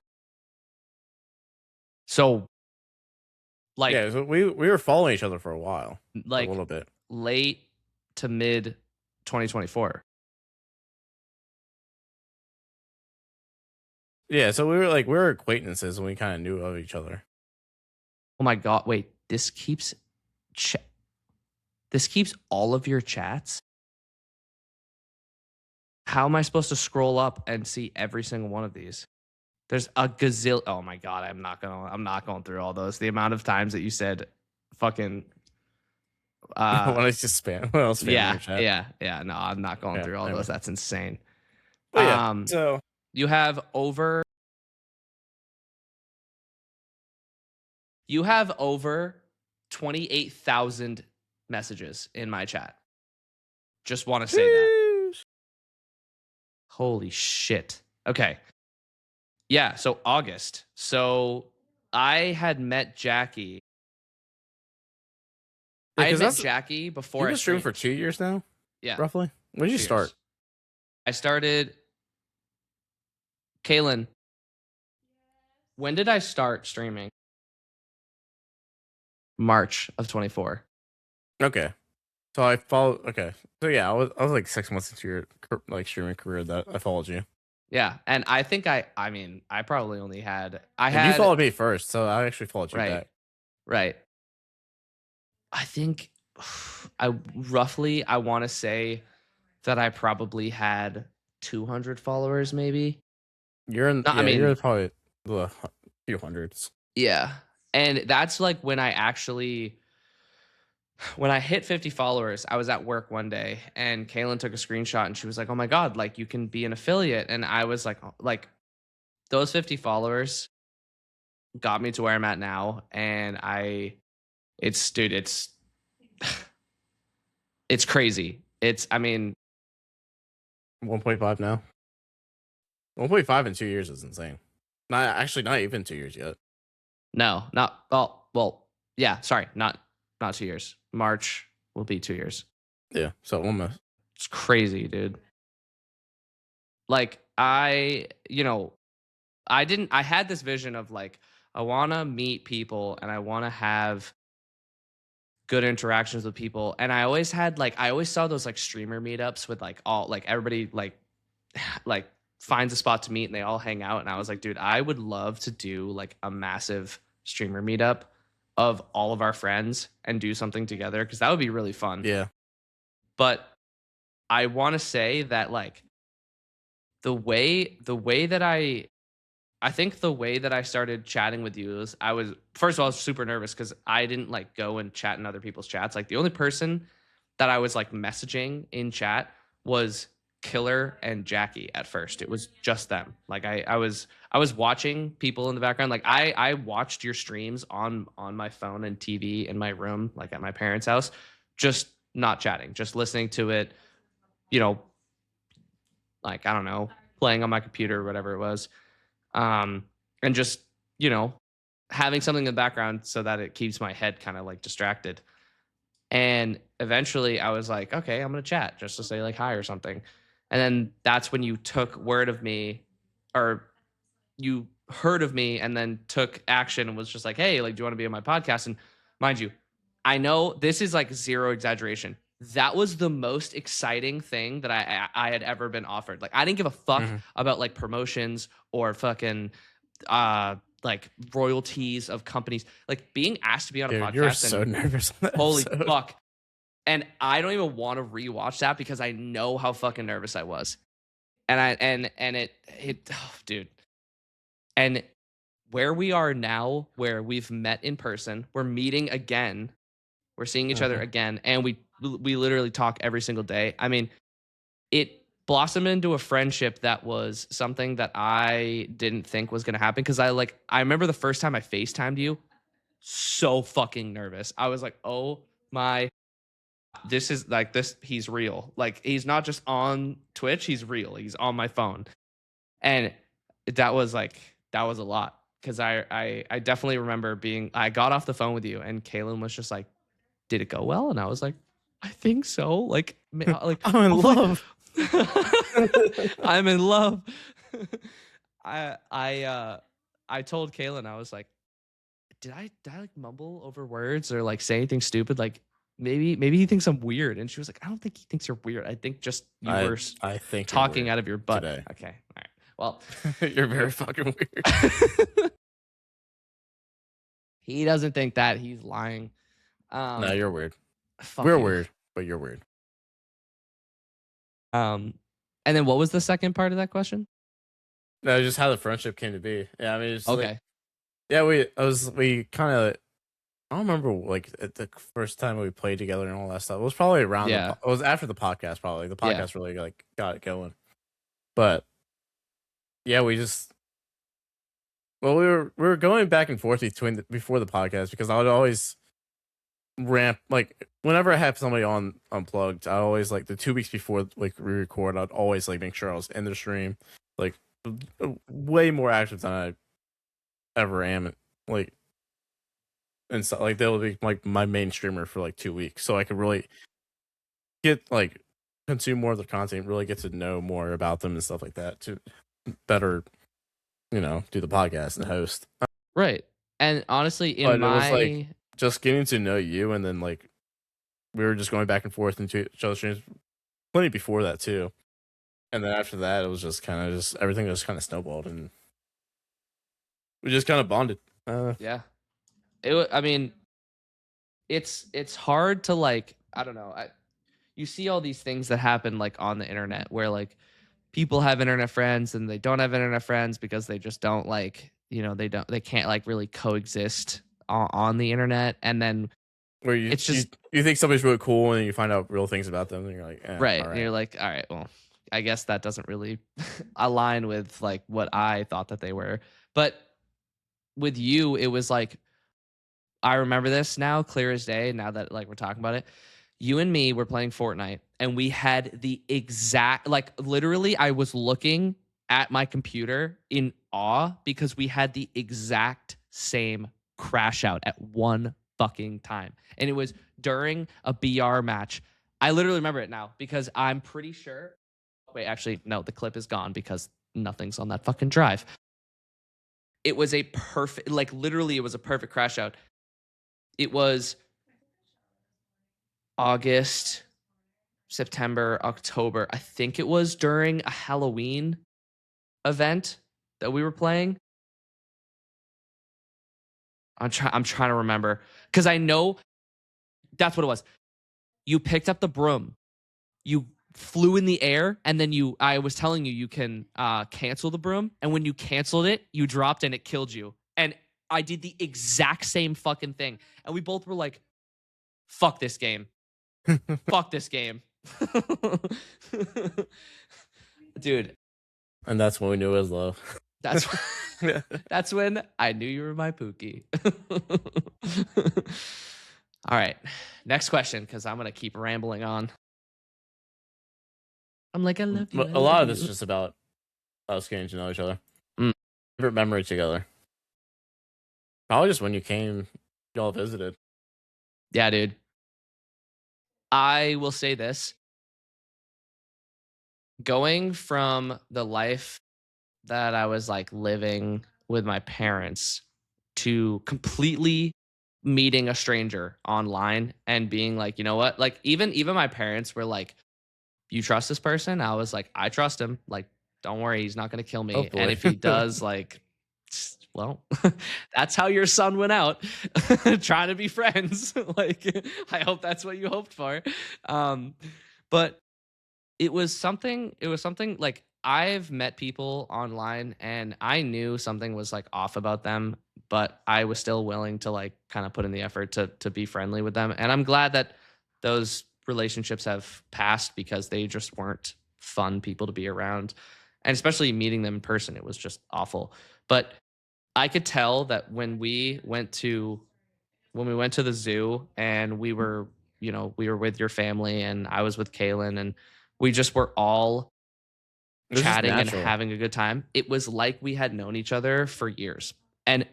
So like Yeah, so we were following each other for a while. like a little bit. late to mid 2024. Yeah, so we were acquaintances and we kind of knew of each other. Oh my god, wait, this keeps all of your chats? How am I supposed to scroll up and see every single one of these? There's a gazillion. Oh my god, I'm not going through all those. The amount of times that you said fucking When I just spam, when I was spamming your chat. yeah. No, I'm not going through all those. That's insane. But yeah, so you have over 28,000 messages in my chat. Just want to say that. Holy shit. Okay. Yeah, so August. So I had met Jackie. Yeah, I had met Jackie before You've I been streaming for 2 years now? Yeah. Roughly? When did you start? I started. Kaylin, when did I start streaming? March of 24. Okay. So I followed. Okay. So yeah, I was like 6 months into your like streaming career that I followed you. Yeah, and I think I mean, I probably only had. You followed me first, so I actually followed you back. Right. I think I want to say that I probably had 200 followers, maybe. You're probably a few hundreds. Yeah, and that's like when I hit 50 followers. I was at work one day, and Kaylin took a screenshot, and she was like, "Oh my god, like you can be an affiliate." And I was like, those 50 followers got me to where I'm at now, and it's it's crazy. I mean, 1.5 now. 1.5 in 2 years is insane. Not even 2 years yet. No, not well. Yeah, sorry, not 2 years. March will be 2 years. Yeah, so almost. It's crazy, dude. Like I had this vision of like I want to meet people and I want to have good interactions with people, and I always saw those like streamer meetups with like all like everybody like finds a spot to meet and they all hang out, and I was like, dude, I would love to do like a massive streamer meetup of all of our friends and do something together, because that would be really fun. Yeah. But I want to say that like the way that I think the way that I started chatting with you is first of all, I was super nervous because I didn't like go and chat in other people's chats. Like the only person that I was like messaging in chat was Killer and Jackie at first. It was just them. Like I was watching people in the background. Like I watched your streams on my phone and TV in my room, like at my parents' house, just not chatting, just listening to it, like, I don't know, playing on my computer or whatever it was. And just, having something in the background so that it keeps my head kind of like distracted. And eventually I was like, okay, I'm going to chat just to say like hi or something. And then that's when you took word of me, or you heard of me and then took action and was just like, hey, like, do you want to be on my podcast? And mind you, I know this is like zero exaggeration. That was the most exciting thing that I had ever been offered. Like, I didn't give a fuck about like promotions or fucking like royalties of companies. Like being asked to be on a podcast. You were so nervous. Holy fuck. And I don't even want to rewatch that because I know how fucking nervous I was. And it oh, dude. And where we are now, where we've met in person, we're meeting again. We're seeing each other again, and we literally talk every single day. I mean, it blossomed into a friendship that was something that I didn't think was going to happen, because I remember the first time I FaceTimed you, so fucking nervous. I was like, oh my, this is like this. He's real. Like, he's not just on Twitch. He's real. He's on my phone. And that was a lot, because I definitely remember I got off the phone with you, and Kaylin was just like, did it go well? And I was like, I think so. Like I'm in love. I'm in love. I told Kaylin, I was like, did I like mumble over words or like say anything stupid? Like, maybe he thinks I'm weird. And she was like, I don't think he thinks you're weird. I think just I think talking out of your butt today. Okay, all right. Well, you're very fucking weird. He doesn't think that. He's lying. No, you're weird. We're weird, but you're weird. And then what was the second part of that question? No, just how the friendship came to be. Yeah, I mean, it's okay. Like, yeah, we kind of, I don't remember like at the first time we played together and all that stuff. It was probably around. It was after the podcast. Probably the podcast really like got it going. But yeah, we were going back and forth before the podcast, because I would always ramp, like whenever I have somebody on unplugged, I always, like, the 2 weeks before like we record, I'd always like make sure I was in the stream, like way more active than I ever am, like, and so like they'll be like my main streamer for like 2 weeks, so I could really get like consume more of their content, really get to know more about them and stuff like that to better, do the podcast and host. Right. And honestly, it was like just getting to know you, and then like we were just going back and forth into each other's streams plenty before that too. And then after that, it was just kind of everything just kind of snowballed, and we just kind of bonded. Yeah. I mean, it's hard to, like, I don't know. You see all these things that happen like on the internet where like people have internet friends and they don't have internet friends because they just don't like, they can't like really coexist on the internet. And then where you think somebody's really cool, and then you find out real things about them, and you're like, right. All right. And you're like, all right, well, I guess that doesn't really align with like what I thought that they were. But with you, it was like, I remember this now clear as day, now that like we're talking about it. You and me were playing Fortnite, and we had the exact, like, literally I was looking at my computer in awe because we had the exact same crash out at one fucking time. And it was during a BR match. I literally remember it now because I'm pretty sure. Wait, actually, no, the clip is gone because nothing's on that fucking drive. It was a perfect, like, literally, it was a perfect crash out. It was August, September, October. I think it was during a Halloween event that we were playing. I'm trying to remember, because I know that's what it was. You picked up the broom, you flew in the air, and then I was telling you can cancel the broom, and when you canceled it, you dropped and it killed you. And I did the exact same fucking thing, and we both were like, fuck this game. Fuck this game. Dude. And that's when we knew it was love. That's when I knew you were my Pookie. All right. Next question, because I'm going to keep rambling on. I'm like, I love you. A lot of this is just about us getting to know each other. Favorite memory together. Probably just when you came, y'all visited. Yeah, dude. I will say this. Going from the life that I was like living with my parents to completely meeting a stranger online and being like, you know what? Like, even my parents were like, you trust this person? I was like, I trust him. Like, don't worry, he's not going to kill me. Hopefully. And if he does, like, well, that's how your son went out trying to be friends. Like, I hope that's what you hoped for. But it was something like I've met people online and I knew something was like off about them, but I was still willing to like kind of put in the effort to be friendly with them. And I'm glad that those relationships have passed because they just weren't fun people to be around. And especially meeting them in person, it was just awful. But I could tell that when we went to the zoo and we were with your family and I was with Kaylin and we just were all It was just chatting and natural. having a good time. It was like we had known each other for years. And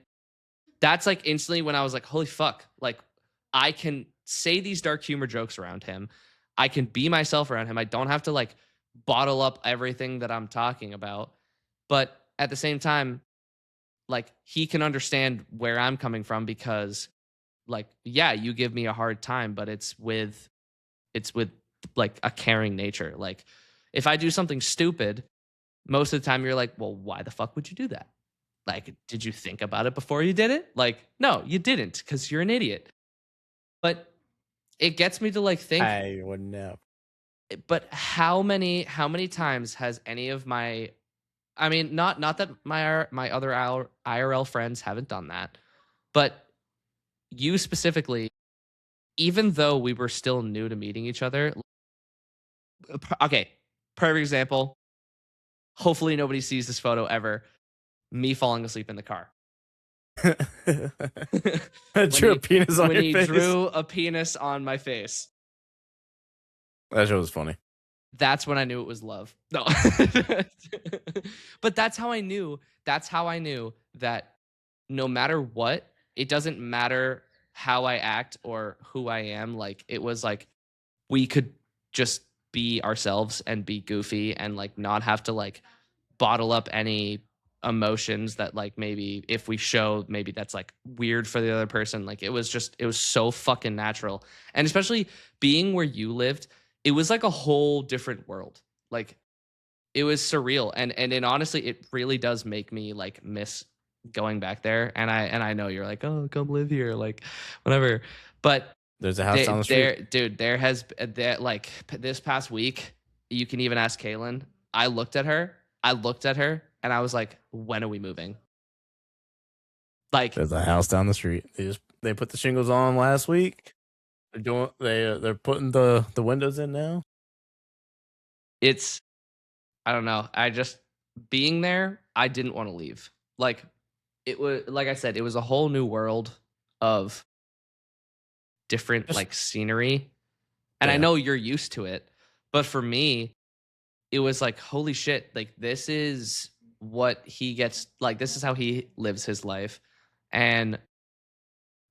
that's like instantly when I was like, holy fuck, like I can say these dark humor jokes around him. I can be myself around him. I don't have to like bottle up everything that I'm talking about. But at the same time, like he can understand where I'm coming from because like, yeah, you give me a hard time, but it's with like a caring nature. Like if I do something stupid, most of the time you're like, well, why the fuck would you do that? Like, did you think about it before you did it? Like, no, you didn't because you're an idiot. But it gets me to like think, I would know. but how many times has any of my I mean, not that my other IRL friends haven't done that, but you specifically, even though we were still new to meeting each other, okay, perfect example. Hopefully nobody sees this photo ever. Me falling asleep in the car. I drew a penis on when your he face. drew a penis on my face. That shit was funny. That's when I knew it was love. No. But that's how I knew. That's how I knew that no matter what, it doesn't matter how I act or who I am. Like it was like we could just be ourselves and be goofy and like not have to like bottle up any emotions that like maybe if we show maybe that's like weird for the other person. Like it was so fucking natural. And especially being where you lived, it was like a whole different world. Like it was surreal. And it honestly it really does make me like miss going back there. And I know you're like, oh, come live here, like whatever. But There's a house down the street. there has that like this past week, you can even ask Kaylin. I looked at her, and I was like, when are we moving? Like There's a house down the street. They put the shingles on last week. They're putting the windows in now. it's I don't know. I just being there, I didn't want to leave. Like it was like I said, it was a whole new world of different Just- like scenery. And I Yeah. know you're used to it, but for me, it was like, holy shit, like this is what he gets, like this is how he lives his life. And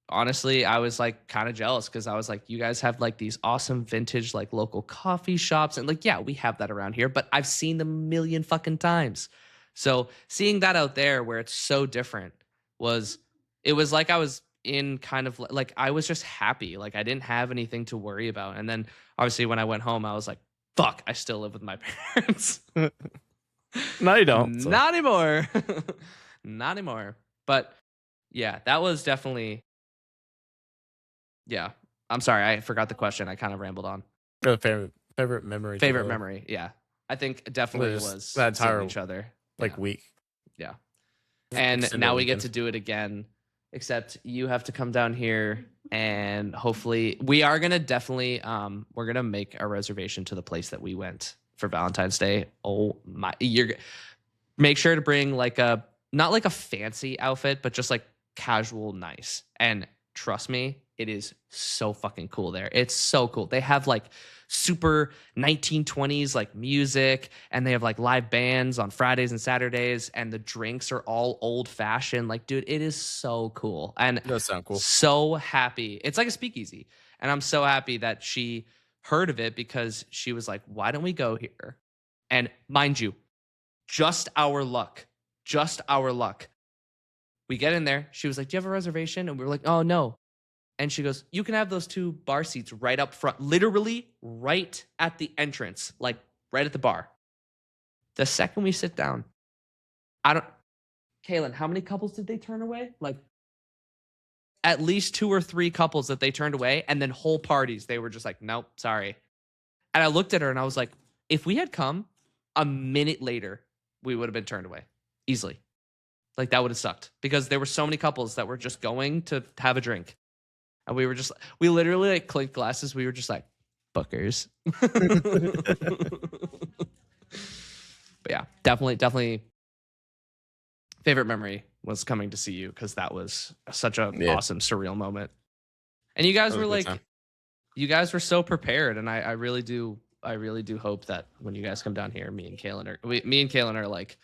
honestly, I was like kind of jealous because I was like, you guys have like these awesome vintage like local coffee shops. And like, yeah, we have that around here, but I've seen them a million fucking times. So seeing that out there where it's so different it was like I was in kind of like I was just happy. Like I didn't have anything to worry about. And then obviously when I went home, I was like, fuck, I still live with my parents. No, you don't. So. Not anymore. Not anymore. But yeah, that was definitely. Yeah. I'm sorry. I forgot the question. I kind of rambled on. Favorite memory. Favorite memory. Yeah. I think definitely Was was that entire, seeing each other. like Yeah. week. Yeah. And Extended now we weekend. get to do it again, except you have to come down here and hopefully we are going to definitely, we're going to make a reservation to the place that we went for Valentine's Day. Oh my, make sure to bring like not like a fancy outfit, but just like casual, nice. And trust me, it is so fucking cool there. It's so cool. They have like super 1920s like music, and they have like live bands on Fridays and Saturdays, and the drinks are all old fashioned. Like, dude, it is so cool. And It does sound cool. so happy. It's like a speakeasy. And I'm so happy that she heard of it because she was like, why don't we go here? And mind you, just our luck. Just our luck. We get in there. She was like, do you have a reservation? And we were like, oh, no. And she goes, you can have those 2 bar seats right up front, literally right at the entrance, like right at the bar. The second we sit down, Kaylin, how many couples did they turn away? Like at least 2 or 3 couples that they turned away, and then whole parties. They were just like, nope, sorry. And I looked at her and I was like, if we had come, a minute later, we would have been turned away easily. Like that would have sucked because there were so many couples that were just going to have a drink. And we literally like clinked glasses. We were just like, bookers. But yeah, definitely favorite memory was coming to see you because that was such an awesome, surreal moment. And you guys were like, you guys were so prepared. And I really do hope that when you guys come down here, me and Kaylin are like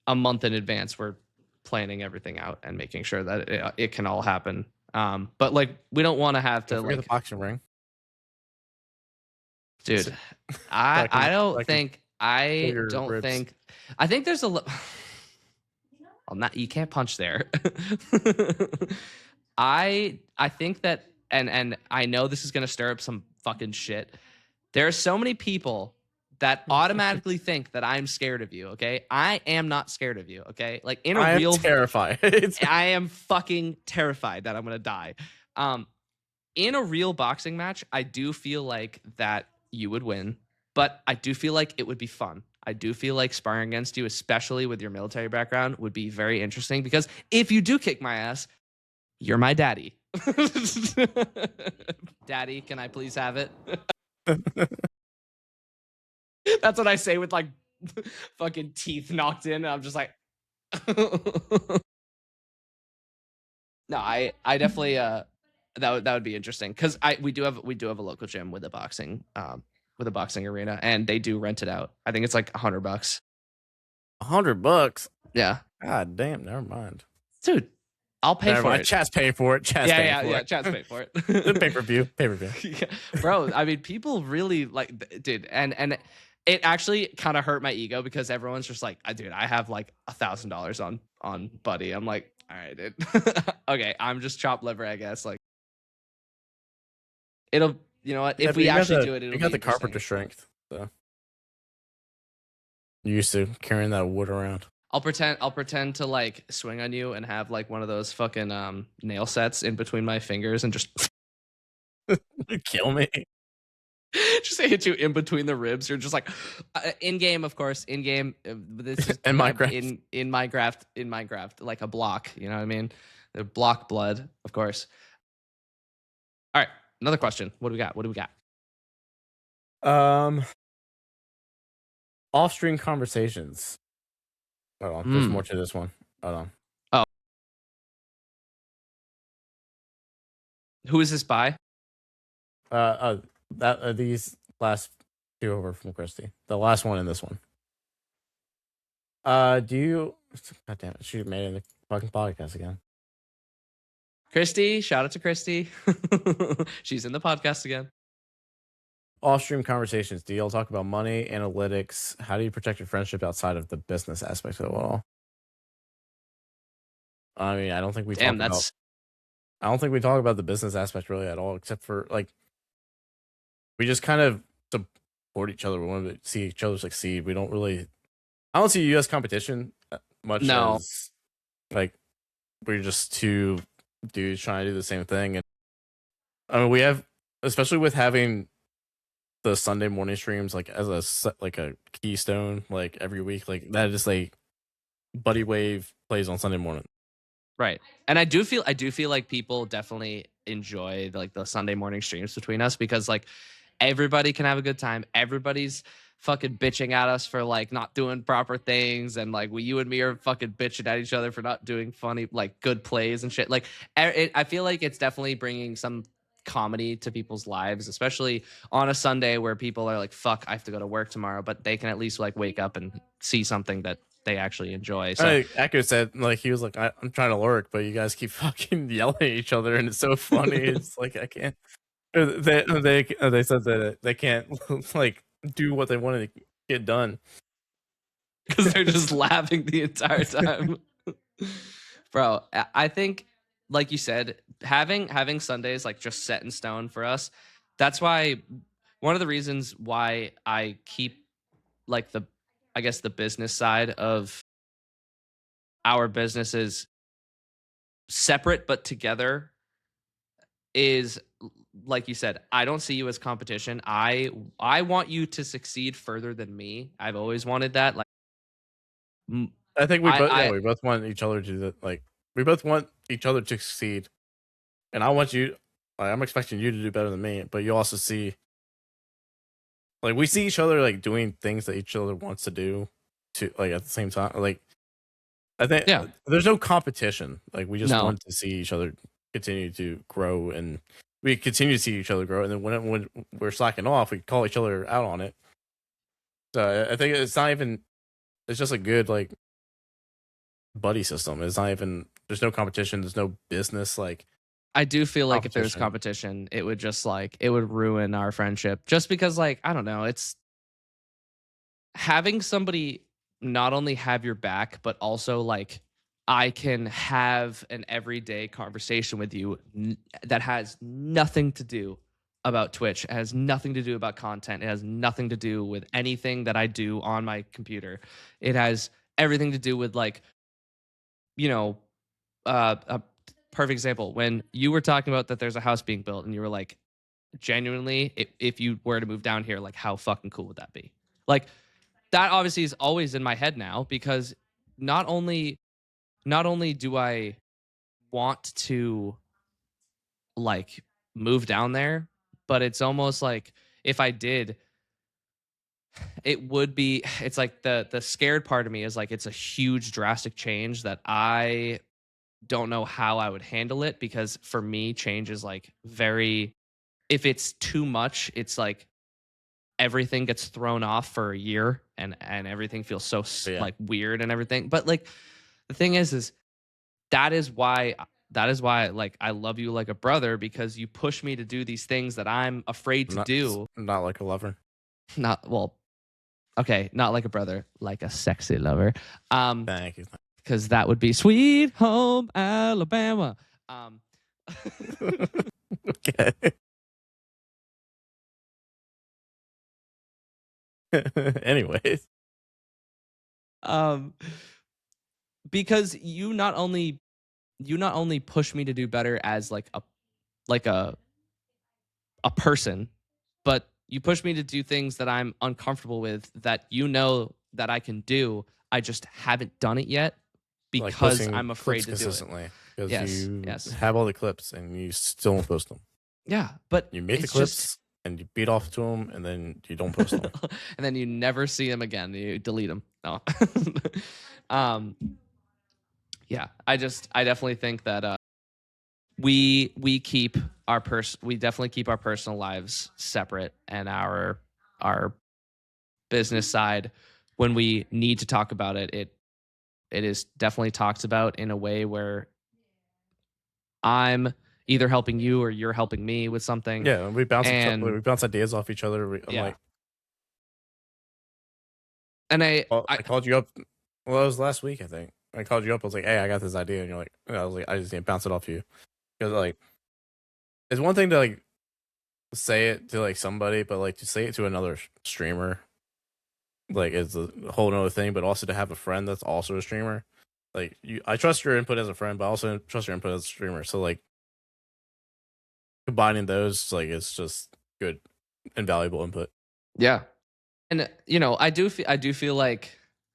a month in advance. We're planning everything out and making sure that it can all happen. But like, we don't want to have to like the boxing ring. Dude, I don't think there's a you can't punch there. I think that and I know this is gonna stir up some fucking shit. There are so many people that automatically think that I'm scared of you, okay? I am not scared of you, okay? Like in a real terrified. I am fucking terrified that I'm gonna die. In a real boxing match, I do feel like that you would win, but I do feel like it would be fun. I do feel like sparring against you, especially with your military background, would be very interesting because if you do kick my ass, you're my daddy. Daddy, can I please have it? That's what I say with like fucking teeth knocked in. I'm just like, no, I definitely that would be interesting because we do have a local gym with a boxing arena and they do rent it out. I think it's like $100. $100? Yeah. God damn, never mind. Dude, I'll pay for it. Chat's paying for it. Chat's paying for it. Pay-per-view. Yeah. Bro, I mean, people really like, dude, and it actually kind of hurt my ego because everyone's just like, dude, I have like $1,000 on Buddy. I'm like, all right, dude. Okay, I'm just chopped liver, I guess. Like, it'll, you know what? If we actually do it, it'll be got the carpenter strength, so you used to carrying that wood around. I'll pretend to like swing on you and have like one of those fucking nail sets in between my fingers and just kill me. Just hit you in between the ribs. You're just like in game, of course. In game, this is in Minecraft. In Minecraft, like a block. You know what I mean? The block blood, of course. All right, another question. What do we got? Off-stream conversations. Hold on, there's more to this one. Hold on. Oh, who is this by? These last two over from Christy. The last one in this one. Do you? God damn it! She made it in the fucking podcast again. Christy, shout out to Christy. She's in the podcast again. Off-stream conversations. Do y'all talk about money, analytics? How do you protect your friendship outside of the business aspect of it all? I mean, I don't think we talk about the business aspect really at all, except for like we just kind of support each other. We want to see each other succeed. We don't really. I don't see U.S. competition much. No. As, like we're just two dudes trying to do the same thing, and I mean we have, especially with having the Sunday morning streams like as a keystone like every week, like that is like Buddy Wave plays on Sunday morning. Right. And I do feel like people definitely enjoy like the Sunday morning streams between us because like everybody can have a good time. Everybody's fucking bitching at us for like not doing proper things, and like you and me are fucking bitching at each other for not doing funny like good plays and shit. Like I feel like it's definitely bringing some comedy to people's lives, especially on a Sunday where people are like, fuck, I have to go to work tomorrow, but they can at least like wake up and see something that they actually enjoy. So Echo said like he was like I'm trying to work, but you guys keep fucking yelling at each other and it's so funny. It's like I can't. They said that they can't like do what they want to get done because they're just laughing the entire time. Bro, I think like you said, having Sundays like just set in stone for us. That's why one of the reasons why I keep like the business side of our businesses separate but together is like you said, I don't see you as competition. I want you to succeed further than me. I've always wanted that. Like, I think I we both want each other to like we both want each other to succeed, and I want you. Like, I'm expecting you to do better than me, but you also see like we see each other like doing things that each other wants to do to like at the same time. Like I think yeah, there's no competition. Like we just no, want to see each other continue to grow, and we continue to see each other grow. And then when we're slacking off, we call each other out on it. So I think it's not even. It's just a good like buddy system. It's not even. There's no competition. There's no business like I do feel like if there was competition. competition, it would just like it would ruin our friendship. Just because like I don't know, it's having somebody not only have your back, but also like I can have an everyday conversation with you that has nothing to do about Twitch. It has nothing to do about content. It has nothing to do with anything that I do on my computer. It has everything to do with like, you know, a perfect example when you were talking about that there's a house being built and you were like, genuinely, if you were to move down here, like how fucking cool would that be? Like that obviously is always in my head now because not only do I want to like move down there, but it's almost like if I did, it would be it's like the scared part of me is like it's a huge drastic change that I don't know how I would handle it because for me change is like very if it's too much, it's like everything gets thrown off for a year and everything feels so Yeah. like weird and everything. But like the thing is that is why like I love you like a brother because you push me to do these things that I'm afraid to do. Not like a lover. Not well, okay, not like a brother, like a sexy lover. Thank you. Because that would be Sweet Home Alabama. Okay. Anyways, because you not only push me to do better as like a person, but you push me to do things that I'm uncomfortable with that you know that I can do. I just haven't done it yet like because posting I'm afraid clips to do it. consistently because Yes, you yes. have all the clips and you still don't post them. Yeah, but You make the it's clips just and you beat off to them, and then you don't post them. and then you never see them again. You delete them. No. Yeah, I definitely think that we definitely keep our personal lives separate and our business side when we need to talk about it it is definitely talked about in a way where I'm either helping you or you're helping me with something. Yeah, we bounce And we bounce ideas off each other. I'm yeah. like, And I called you up. Well, it was last week, I think. I called you up. I was like, "Hey, I got this idea," and you're like, I was like, "I just need to bounce it off you," because like, it's one thing to like say it to like somebody, but like to say it to another streamer, like is a whole nother thing. But also to have a friend that's also a streamer, like I trust your input as a friend, but I also trust your input as a streamer. So like combining those, like it's just good and valuable input. yeah. And you know, I do feel like,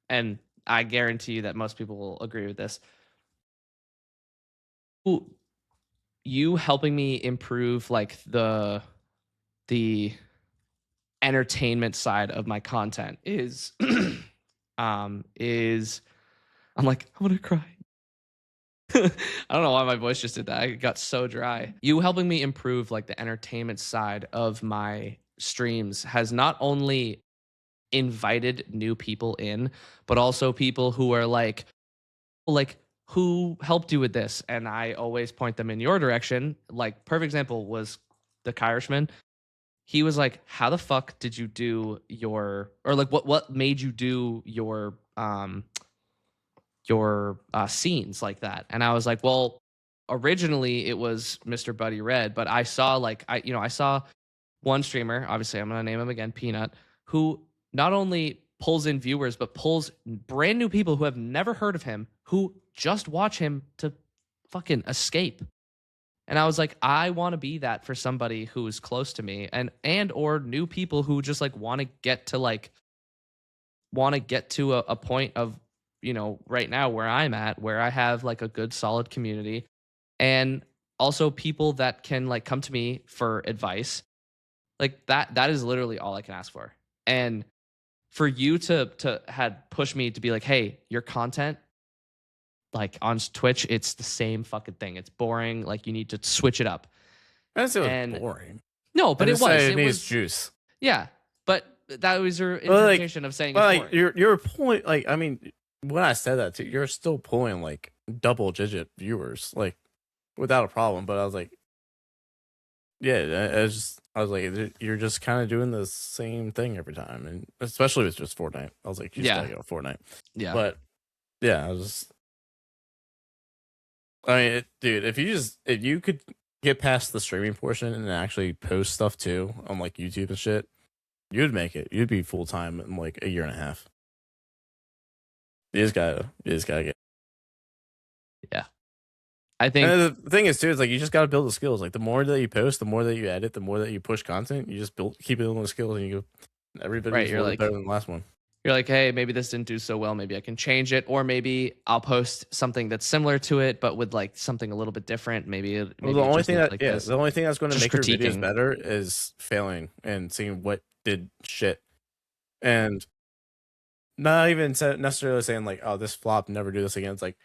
and I guarantee you that most people will agree with this. You helping me improve like the entertainment side of my content is is I'm like I'm gonna cry. I don't know why my voice just did that. I got so dry. You helping me improve like the entertainment side of my streams has not only invited new people in, but also people who are like who helped you with this, and I always point them in your direction. Like perfect example was the Irishman. He was like, "How the fuck did you do your or like what made you do your scenes like that?" And I was like, "Well, originally it was Mr. Buddyred, but I saw like I saw one streamer, obviously I'm gonna name him again, Peanut, who not only pulls in viewers but pulls brand new people who have never heard of him who just watch him to fucking escape. And I was like, I want to be that for somebody who's close to me and or new people who just like want to get to a point of, right now where I'm at, where I have like a good solid community, and also people that can like come to me for advice. Like that is literally all I can ask for. And for you to had pushed me to be like, hey, your content like on Twitch, it's the same fucking thing. It's boring. Like you need to switch it up. I didn't say it was And boring. no, but I it just was. say It needs was juice. Yeah, but that was your Well, like- interpretation of saying But it's like boring. your point, like I mean, when I said that too, you're still pulling like double digit viewers, like without a problem. But I was like, yeah, I was like, you're just kind of doing the same thing every time, and especially with just Fortnite. I was like, you just Yeah. gotta go Fortnite. Yeah, But yeah, I was just, I mean, dude, if you could get past the streaming portion and actually post stuff too on like YouTube and shit, you'd make it. You'd be full time in like a year and a half. You just gotta get. I think And the thing is too, is like you just gotta build the skills. Like the more that you post, the more that you edit, the more that you push content. You just keep building the skills, and you go. Everybody's Right, you're better than the last one. you're like, hey, maybe this didn't do so well. Maybe I can change it, or maybe I'll post something that's similar to it, but with like something a little bit different. Maybe Well, maybe the it only just thing needs that like yeah, this. the only thing that's going to Just make your videos critiquing. better is failing and seeing what did shit, and not even necessarily saying like, oh, this flop, never do this again. It's like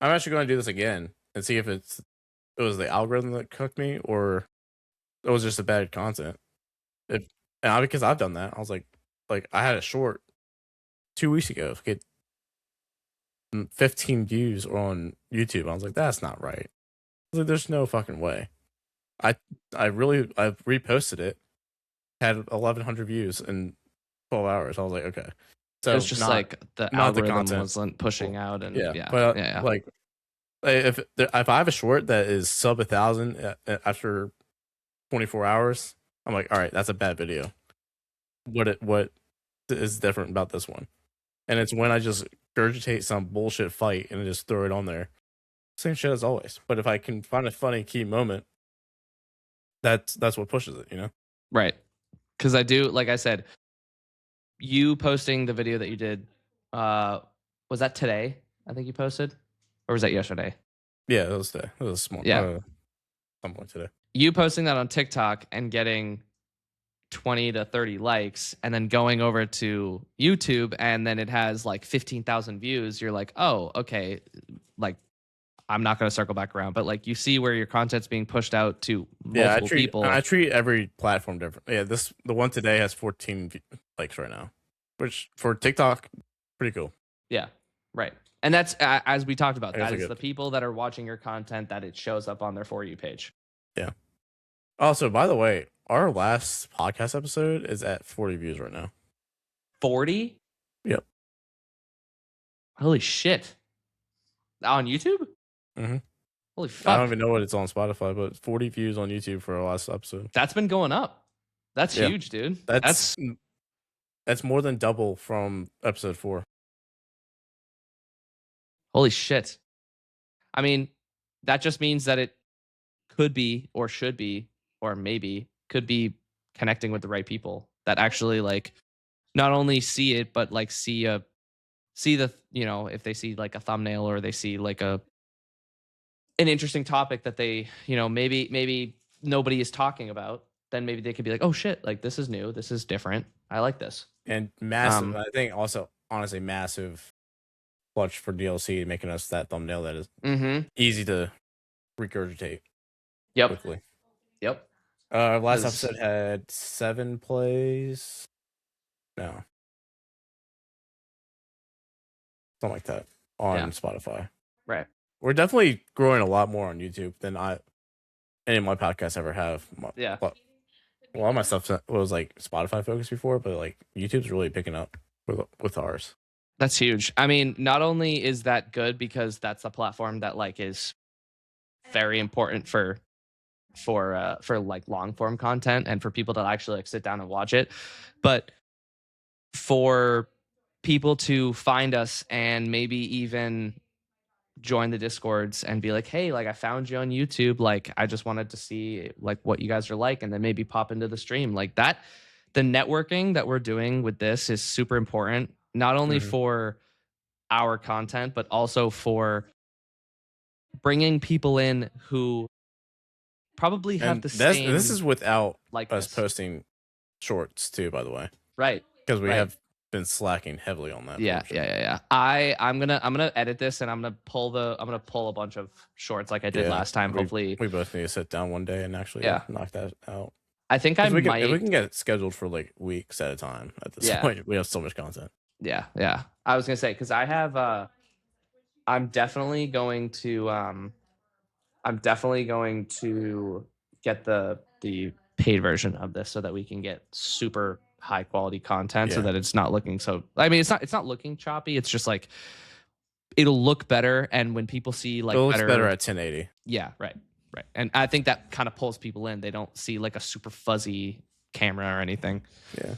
I'm actually going to do this again and see if it was the algorithm that cooked me or it was just a bad content. Because I've done that, I was like I had a short 2 weeks ago get 15 views on YouTube. I was like, that's not right. I was like, there's no fucking way. I reposted it, had 1,100 views in 12 hours. I was like, okay. So It was just like the not the algorithm content. wasn't pushing out, and yeah. But yeah. like if I have a short that is sub 1,000 after 24 hours, I'm like, all right, that's a bad video. What is different about this one? And it's when I just regurgitate some bullshit fight and just throw it on there. Same shit as always. But if I can find a funny key moment, that's what pushes it, you know? Right. Because I do, like I said, you posting the video that you did, was that today? I think you posted, or was that yesterday? Yeah, it was today. It was small. Yeah. Some point today. You posting that on TikTok and getting 20 to 30 likes, and then going over to YouTube and then it has like 15,000 views. You're like, oh, okay. Like, I'm not going to circle back around, but like you see where your content's being pushed out to multiple people. I treat every platform different. Yeah, the one today has 14 likes right now, which for TikTok, pretty cool. Yeah, right. And that's as we talked about. That's That is good. the people that are watching your content that it shows up on their For You page. Yeah. Also, by the way, our last podcast episode is at 40 views right now. 40? Yep. Holy shit! On YouTube? Mhm. Holy fuck! I don't even know what it's on Spotify, but 40 views on YouTube for our last episode. That's been going up. That's Yeah. huge, dude. That's more than double from episode 4. Holy shit. I mean, that just means that it could be or should be or maybe could be connecting with the right people that actually like not only see it but like see the, if they see like a thumbnail or they see like an interesting topic that they, maybe nobody is talking about, then maybe they could be like, oh shit, like this is new, this is different, I like this. And massive, I think also honestly massive clutch for DLC making us that thumbnail that is easy to regurgitate quickly. Yep. Last episode had 7 plays. No. Something like that on Spotify. Right. We're definitely growing a lot more on YouTube than any of my podcasts ever have. Yeah. Well, a lot of my stuff was like Spotify focused before, but like YouTube's really picking up with ours. That's huge. I mean, not only is that good because that's a platform that like is very important for like long form content and for people to actually like sit down and watch it, but for people to find us and maybe even join the Discords and be like, hey, like I found you on YouTube. Like I just wanted to see like what you guys are like, and then maybe pop into the stream like that. The networking that we're doing with this is super important, not only for our content, but also for bringing people in who probably have And the this same is without like us this. posting shorts too, by the way, Right. because we Right. have been slacking heavily on that. Yeah, portion. yeah. I'm gonna edit this and I'm gonna pull a bunch of shorts like I did last time. Hopefully, we both need to sit down one day and actually knock that out. I think I If we might. can get it scheduled for like weeks at a time at this point, we have so much content. Yeah. I was gonna say because I have. I'm definitely going to. Get the paid version of this so that we can get super high quality content so that it's not looking so. I mean, it's not looking choppy. It's just like it'll look better, and when people see like it looks better at 1080. Yeah, right. And I think that kind of pulls people in. They don't see like a super fuzzy camera or anything. Yeah.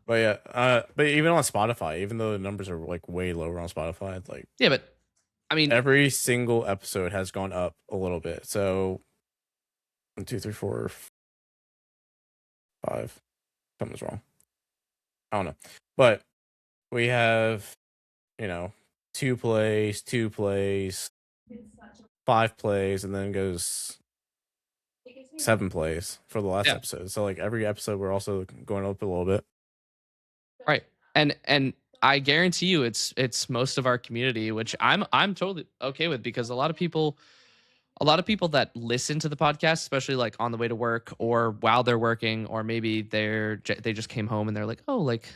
But even on Spotify, even though the numbers are like way lower on Spotify, it's like but I mean, every single episode has gone up a little bit. So 1, 2, 3, 4, 5. Something's wrong. I don't know. But we have, 2 plays, 5 plays, and then it goes 7 plays for the last episode. So like every episode, we're also going up a little bit. Right. And I guarantee you it's most of our community, which I'm totally okay with, because a lot of people that listen to the podcast, especially like on the way to work or while they're working, or maybe they just came home and they're like, oh, like,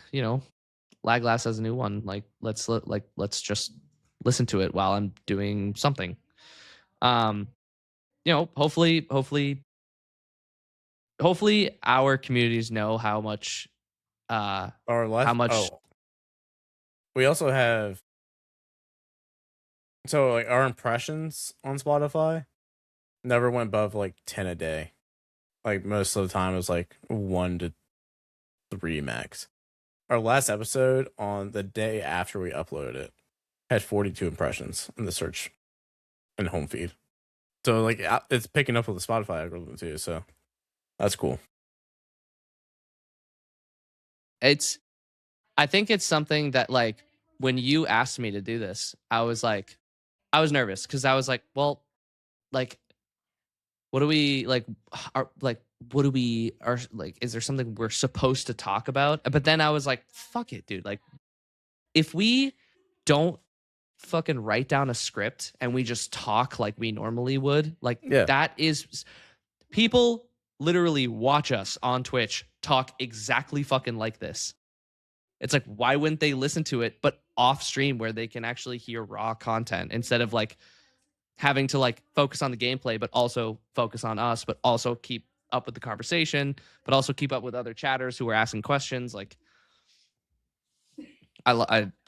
Laglass has a new one. Like, let's just listen to it while I'm doing something. Hopefully our communities know how much we also have, so like our impressions on Spotify never went above like 10 a day. Like most of the time it was like 1 to 3 max. Our last episode on the day after we uploaded it had 42 impressions in the search and home feed. So like it's picking up with the Spotify algorithm too. So that's cool. I think it's something that, like, when you asked me to do this, I was nervous because I was like, well, like, what do we like? Is there something we're supposed to talk about? But then I was like, fuck it, dude. Like, if we don't fucking write down a script and we just talk like we normally would, like, that is, people literally watch us on Twitch talk exactly fucking like this. It's like, why wouldn't they listen to it, but off stream where they can actually hear raw content instead of like having to like focus on the gameplay, but also focus on us, but also keep up with the conversation, but also keep up with other chatters who are asking questions. Like,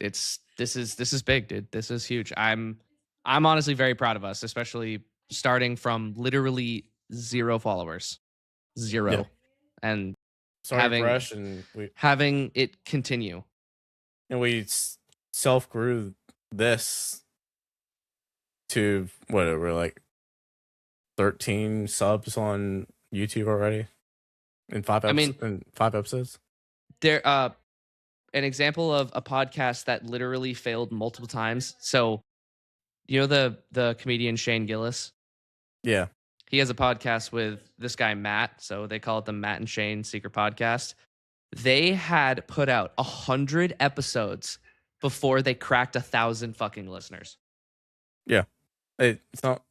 this is big, dude. This is huge. I'm honestly very proud of us, especially starting from literally 0 followers, 0, and fresh, and having it continue. And we self-grew this to whatever, like 13 subs on YouTube already in 5 episodes. There, an example of a podcast that literally failed multiple times. So, the comedian Shane Gillis? Yeah. He has a podcast with this guy, Matt. So they call it the Matt and Shane Secret Podcast. They had put out 100 episodes before they cracked 1,000 fucking listeners. Yeah. It's not,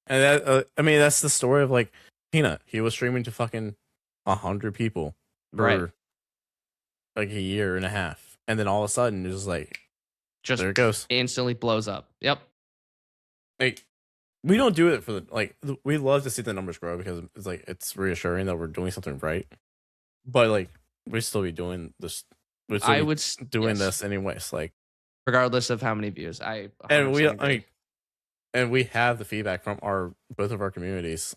and that, I mean, that's the story of like Peanut. He was streaming to fucking 100 people for like a year and a half, and then all of a sudden it's just there it goes, instantly blows up. Yep. Like, we don't do it for we love to see the numbers grow because it's like it's reassuring that we're doing something right, but like we still be doing this. Doing this anyways, like regardless of how many views. And we have the feedback from both of our communities,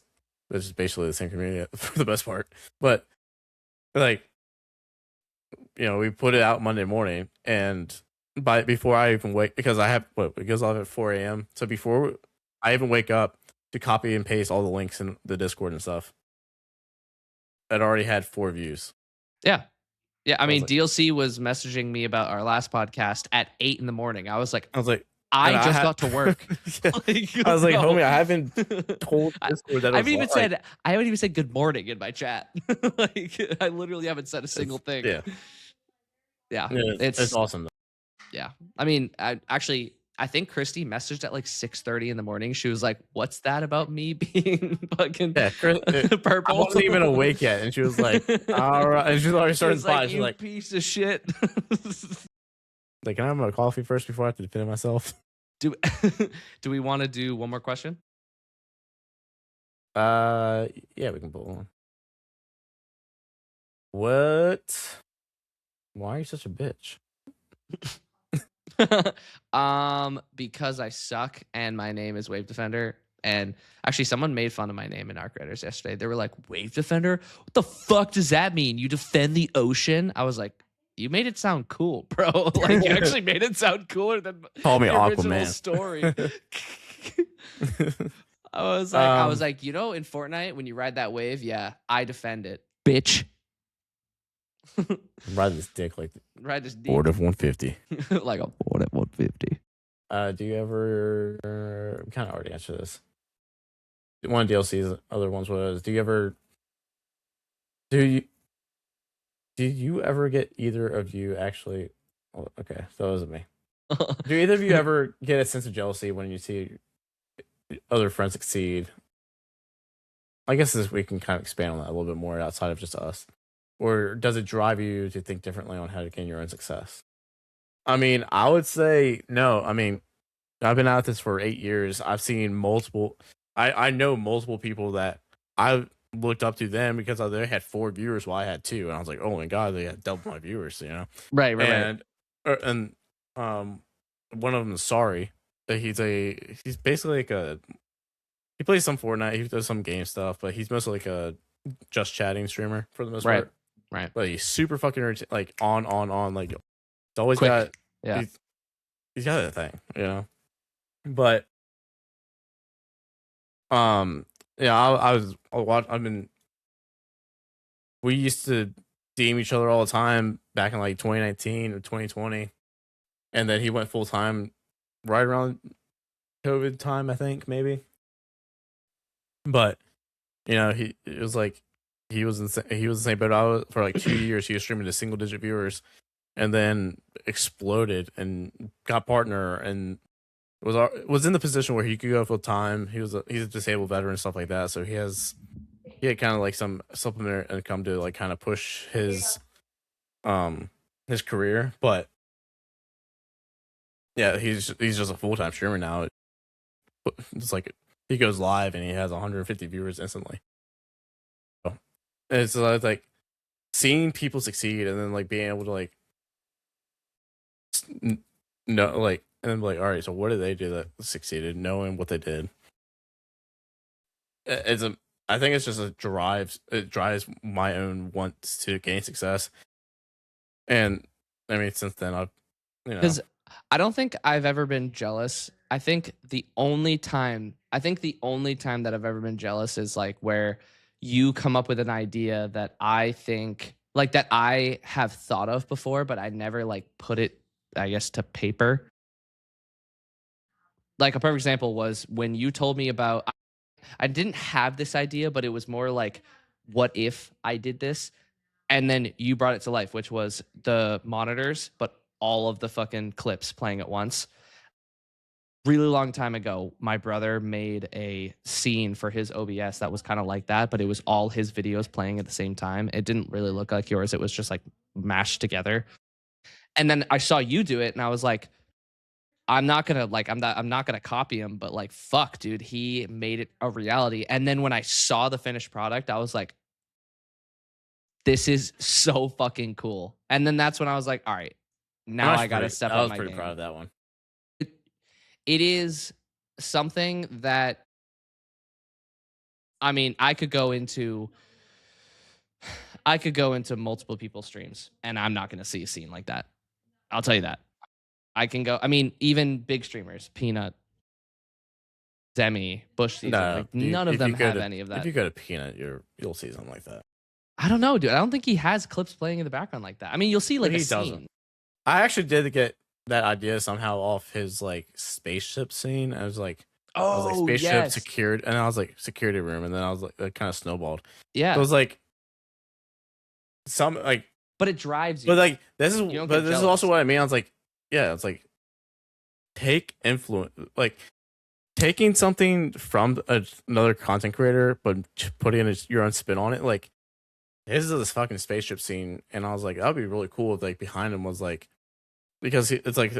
which is basically the same community for the most part. But like, we put it out Monday morning, and before I even wake, because I have it goes off at 4 a.m. So before I even wake up to copy and paste all the links in the Discord and stuff, it already had 4 views. Yeah. Yeah, I I was mean, like- DLC was messaging me about our last podcast at 8 in the morning. I was like, I was like, I and just got to work. Yeah. Like, I was like, no. homie, I haven't told Discord that. I haven't even said good morning in my chat. Like, I literally haven't said a single thing. Yeah, Yeah, it's awesome though. Yeah, I mean, I think Christy messaged at like 6:30 in the morning. She was like, "What's that about me being fucking purple?" I wasn't even awake yet, and she was like, "All right," and she's already starting to like, She's like, "Piece of shit." Like, can I have a coffee first before I have to defend myself? Do we want to do one more question? Yeah, we can pull one. What? Why are you such a bitch? Because I suck and my name is Wavedefender. And actually, someone made fun of my name in Arc Raiders yesterday. They were like, Wavedefender? What the fuck does that mean? You defend the ocean? I was like, you made it sound cool, bro. Like, you actually made it sound cooler than Call me the original Aquaman. story. I was like, you know, in Fortnite, when you ride that wave, yeah, I defend it, bitch. Ride this dick like Ride this dick. board of 150. Like a board at 150. Do you ever? We kind of already answered this. One of DLC's other ones was, do you ever get either of you actually? Oh, okay, so it wasn't me. Do either of you ever get a sense of jealousy when you see other friends succeed? I guess we can kind of expand on that a little bit more outside of just us. Or does it drive you to think differently on how to gain your own success? I mean, I would say no. I mean, I've been at this for 8 years. I've seen multiple. I know multiple people that I looked up to them because they had 4 viewers while I had 2, and I was like, oh my god, they had double my viewers, you know? Right. And one of them is Sorry. He's basically like he plays some Fortnite, he does some game stuff, but he's mostly like a just chatting streamer for the most part. Right. But he's super fucking like on, like it's always Quick. got Yeah. He's got that thing, you know. But yeah, we used to DM each other all the time back in like 2019 or 2020, and then he went full time right around COVID time, I think, maybe. But you know, he was the same boat I was for like 2 years. He was streaming to single digit viewers, and then exploded and got partner and was in the position where he could go full time. He's a disabled veteran and stuff like that, so he had kind of like some supplementary income to like kind of push his career. But yeah, he's just a full-time streamer now. It's like he goes live and he has 150 viewers instantly. And it's like seeing people succeed and then like being able to like know, like, and then like, all right, so what did they do that succeeded? Knowing what they did, I think it's just it drives my own wants to gain success. And I mean, since then because I don't think I've ever been jealous. I think the only time that I've ever been jealous is like where you come up with an idea that I think like that I have thought of before, but I never like put it, I guess, to paper. Like a perfect example was when you told me about, I didn't have this idea, but it was more like, what if I did this? And then you brought it to life, which was the monitors, but all of the fucking clips playing at once. Really long time ago, my brother made a scene for his OBS that was kind of like that, but it was all his videos playing at the same time. It didn't really look like yours. It was just like mashed together. And then I saw you do it and I was like, I'm not gonna copy him, but like, fuck, dude, he made it a reality. And then when I saw the finished product, I was like, this is so fucking cool. And then that's when I was like, all right, now I gotta step up my game. I was pretty proud of that one. It is something that, I mean, I could go into multiple people's streams and I'm not gonna see a scene like that. I'll tell you that. I can go. I mean, even big streamers, Peanut, Demi, Bush Season, No, like none of them have any of that. If you go to Peanut, you'll see something like that. I don't know, dude. I don't think he has clips playing in the background like that. I mean, you'll see like He a scene. doesn't. I actually did get that idea somehow off his like spaceship scene. I was like spaceship yes. secured, and I was like security room, and then I was like it kind of snowballed. Yeah. So it was like some like, but it drives you. but like this is You don't but get this is jealous. also what I mean. I was like, yeah, it's like take influence, like taking something from another content creator, but putting your own spin on it. Like this is this fucking spaceship scene, and I was like, that'd be really cool if like behind him was like, because it's like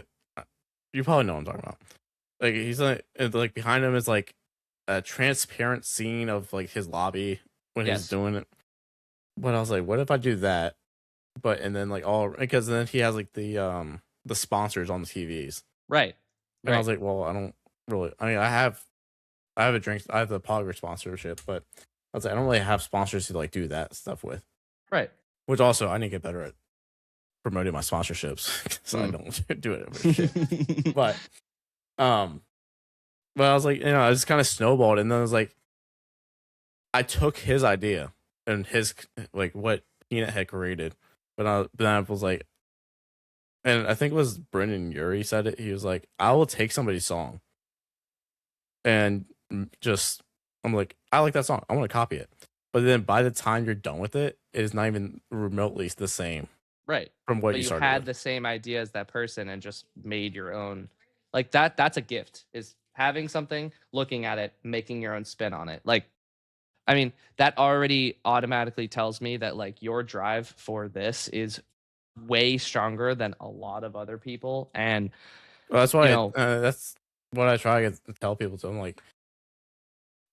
you probably know what I'm talking about. Like he's like behind him is like a transparent scene of like his lobby when he's doing it. But I was like, what if I do that? But and then like all because then he has like the sponsors on the TVs. Right. And I was like, well, I don't really. I mean, I have a drink. I have the Pogger sponsorship, but I was like, I don't really have sponsors to like do that stuff with. Right. Which also I need to get better at promoting my sponsorships, so I don't do it over shit. But I was like, I just kind of snowballed, and then I was like, I took his idea and his like what Peanut had created, but then I was like, and I think it was Brendan Urie said it. He was like, I will take somebody's song and just, I'm like, I like that song. I want to copy it. But then by the time you're done with it, it is not even remotely the same. Right. From what but you started had with. the same idea as that person and just made your own. Like that's a gift, is having something, looking at it, making your own spin on it. Like, I mean, that already automatically tells me that like your drive for this is way stronger than a lot of other people. And well, that's why that's what I try to tell people. So I'm like,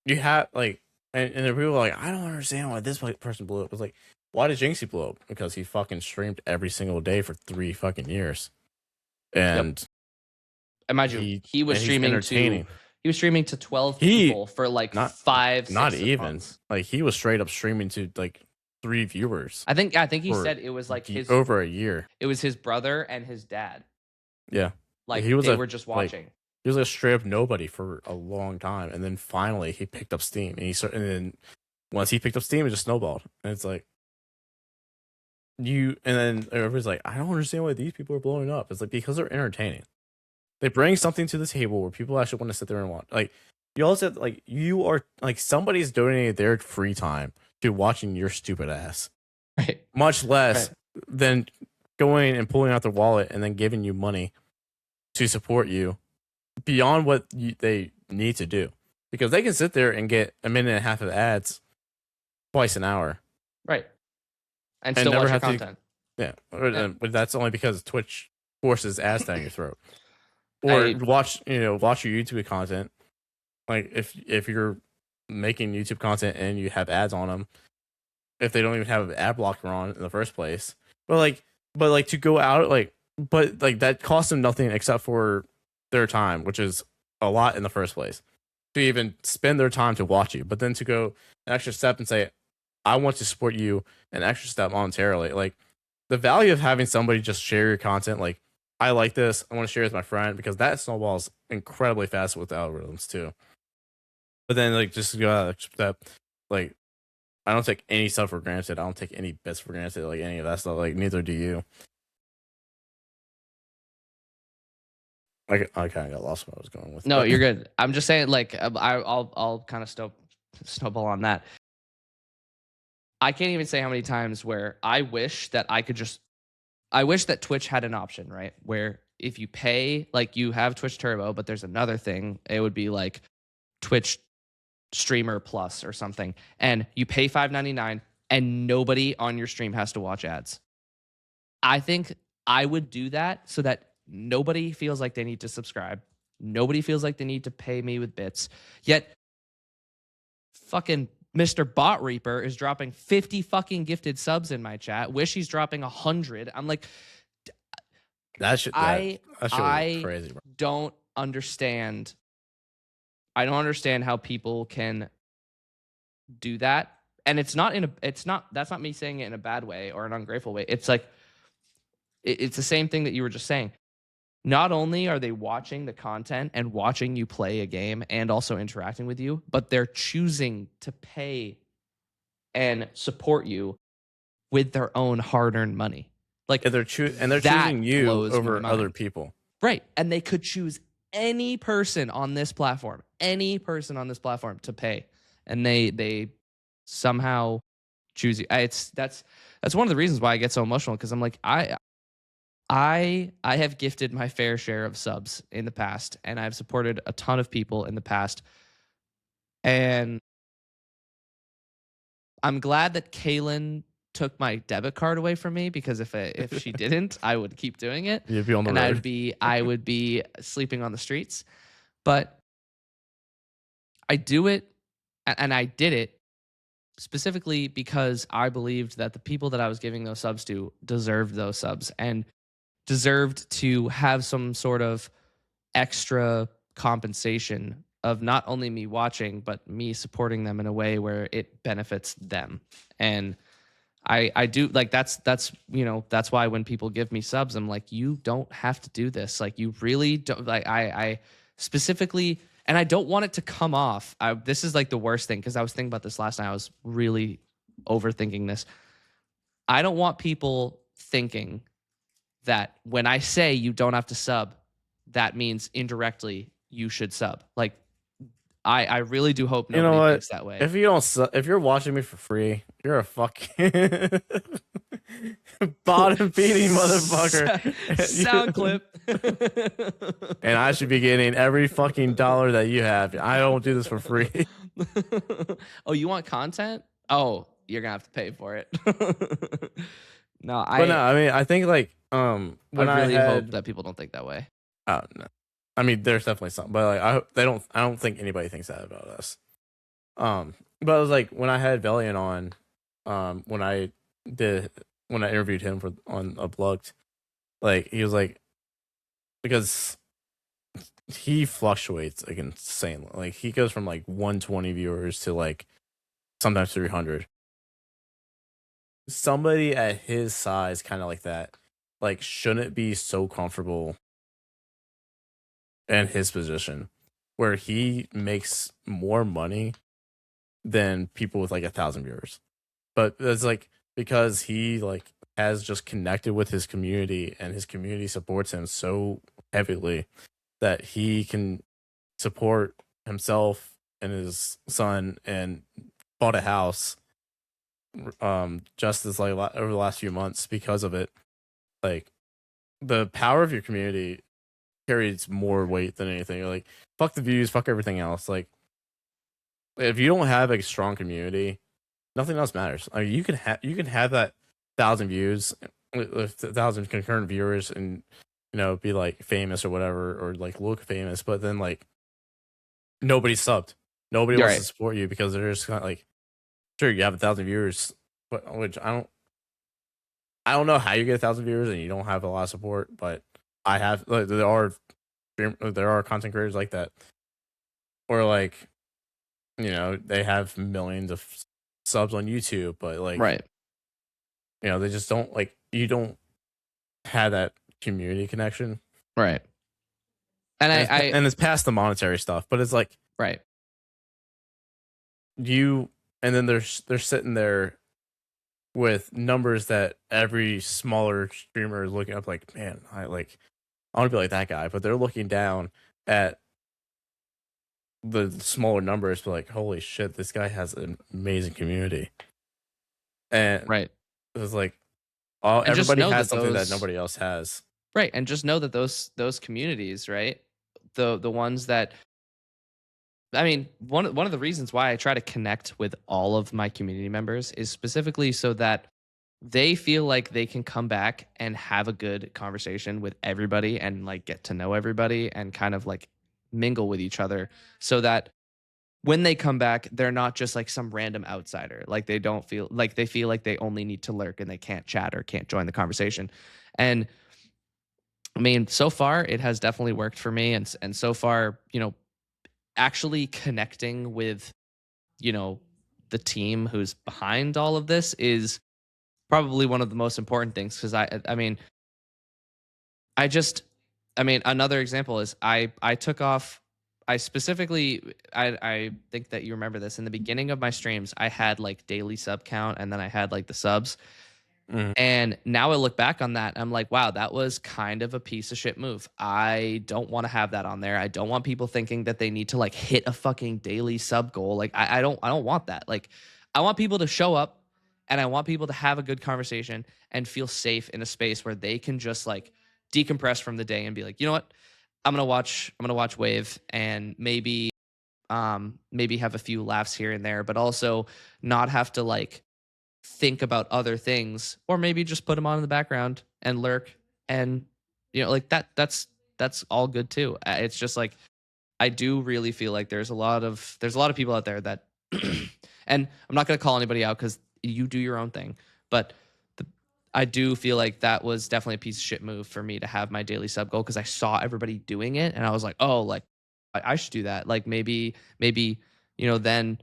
you have like, and there are people like, I don't understand why this person blew up. It's like, why did Jinxie blow up? Because he fucking streamed every single day for 3 fucking years, and imagine he was streaming to. He was streaming to 12 people for like 5, 6 not even months. Like he was straight up streaming to like 3 viewers. I think he said it was like his over a year. It was his brother and his dad. Yeah, like they were just watching. He was a straight up nobody for a long time, and then finally he picked up steam, and and then once he picked up steam, it just snowballed, and it's like and then everybody's like, I don't understand why these people are blowing up. It's like because they're entertaining. They bring something to the table where people actually want to sit there and watch. Like you all said, like you are like somebody's donating their free time to watching your stupid ass, right? Much less than going and pulling out their wallet and then giving you money to support you beyond what they need to do, because they can sit there and get a minute and a half of ads twice an hour, right? And still watch your content. But that's only because Twitch forces ads down your throat. Or watch your YouTube content. Like if you're making YouTube content and you have ads on them, if they don't even have an ad blocker on in the first place, but to go out but that costs them nothing except for their time, which is a lot in the first place, to even spend their time to watch you. But then to go an extra step and say, I want to support you an extra step monetarily, like the value of having somebody just share your content, like, I like this, I want to share it with my friend, because that snowballs incredibly fast with algorithms too. But then like just to go out extra step, like I don't take any stuff for granted. I don't take any bits for granted, like any of that stuff. Like neither do you. I kind of got lost what I was going with. No, you're good. I'm just saying, like, I'll kind of snowball on that. I can't even say how many times where I wish that Twitch had an option, right? Where if you pay, like you have Twitch Turbo, but there's another thing, it would be like Twitch Streamer Plus or something, and you pay $5.99 and nobody on your stream has to watch ads. I think I would do that so that nobody feels like they need to subscribe. Nobody feels like they need to pay me with bits. Yet fucking Mr. Bot Reaper is dropping 50 fucking gifted subs in my chat. Wish he's dropping 100. I'm like, I crazy, bro. don't understand. I don't understand how people can do that. And that's not me saying it in a bad way or an ungrateful way. It's like, it's the same thing that you were just saying. not only are they watching the content and watching you play a game and also interacting with you, but they're choosing to pay and support you with their own hard-earned money. Like, And they're that choosing you blows my over other mind. people. Right. And they could choose any person on this platform to pay. And they somehow choose you. That's one of the reasons why I get so emotional, because I'm like, I have gifted my fair share of subs in the past, and I've supported a ton of people in the past. And I'm glad that Kaylin took my debit card away from me, because if she didn't, I would keep doing it. You'd be on the And road. I would be sleeping on the streets. But I do it, and I did it specifically because I believed that the people that I was giving those subs to deserved those subs and deserved to have some sort of extra compensation of not only me watching, but me supporting them in a way where it benefits them. And I do, like, that's that's why when people give me subs, I'm like, you don't have to do this. Like, you really don't. Like, I specifically, and I don't want it to come off. This is like the worst thing, because I was thinking about this last night. I was really overthinking this. I don't want people thinking that when I say you don't have to sub, that means indirectly you should sub. Like, I really do hope nobody thinks that way. If you're watching me for free, you're a fucking bottom feeding motherfucker. Sound clip. And I should be getting every fucking dollar that you have. I don't do this for free. Oh, you want content? Oh, you're gonna have to pay for it. No, I mean, I think like when I really hope that people don't think that way. Oh no, I mean, there's definitely some, but like I don't think anybody thinks that about us. But it was like when I had Valiant on, when I interviewed him on Uplugged, like he was like, because he fluctuates like insanely. Like he goes from like 120 viewers to like sometimes 300. Somebody at his size, kind of like that, like shouldn't be so comfortable in his position where he makes more money than people with like 1,000 viewers. But it's like because he like has just connected with his community and his community supports him so heavily that he can support himself and his son and bought a house just as like over the last few months because of it. Like the power of your community carries more weight than anything. Like fuck the views, fuck everything else. Like if you don't have a strong community, nothing else matters. Like you can have that 1,000 views, 1,000 concurrent viewers, and be like famous or whatever, or like look famous, but then like nobody subbed. Nobody wants to support you because they're just kind of like, sure, you have 1,000 viewers, but which I don't know how you get 1,000 viewers and you don't have a lot of support, but I have. Like, there are content creators like that, or like they have millions of subs on YouTube, but like they just don't like you don't have that community connection, right? And it's past the monetary stuff, but it's like and then they're sitting there with numbers that every smaller streamer is looking up like, man, I want to be like that guy, but they're looking down at the smaller numbers, but like, holy shit, this guy has an amazing community. And it's like everybody has something that nobody else has. Right. And just know that those communities, right? The ones that, I mean, one of the reasons why I try to connect with all of my community members is specifically so that they feel like they can come back and have a good conversation with everybody and like get to know everybody and kind of like mingle with each other, so that when they come back, they're not just like some random outsider. Like they feel like they only need to lurk and they can't chat or can't join the conversation. And I mean, so far it has definitely worked for me. And so far, actually connecting with, the team who's behind all of this is probably one of the most important things. Cause I mean, I mean, another example is I took off. I specifically, I think that you remember this. In the beginning of my streams, I had like daily sub count, and then I had like the subs. And now I look back on that, I'm like, wow, that was kind of a piece of shit move. I don't want to have that on there. I don't want people thinking that they need to like hit a fucking daily sub goal. Like I don't want that. Like I want people to show up, and I want people to have a good conversation and feel safe in a space where they can just like decompress from the day and be like, you know what? I'm gonna watch Wave, and maybe have a few laughs here and there, but also not have to like think about other things, or maybe just put them on in the background and lurk, and like that's all good too. It's just like I do really feel like there's a lot of people out there that and I'm not going to call anybody out because you do your own thing, but I do feel like that was definitely a piece of shit move for me to have my daily sub goal, because I saw everybody doing it and I was like, oh, like I should do that. Like maybe then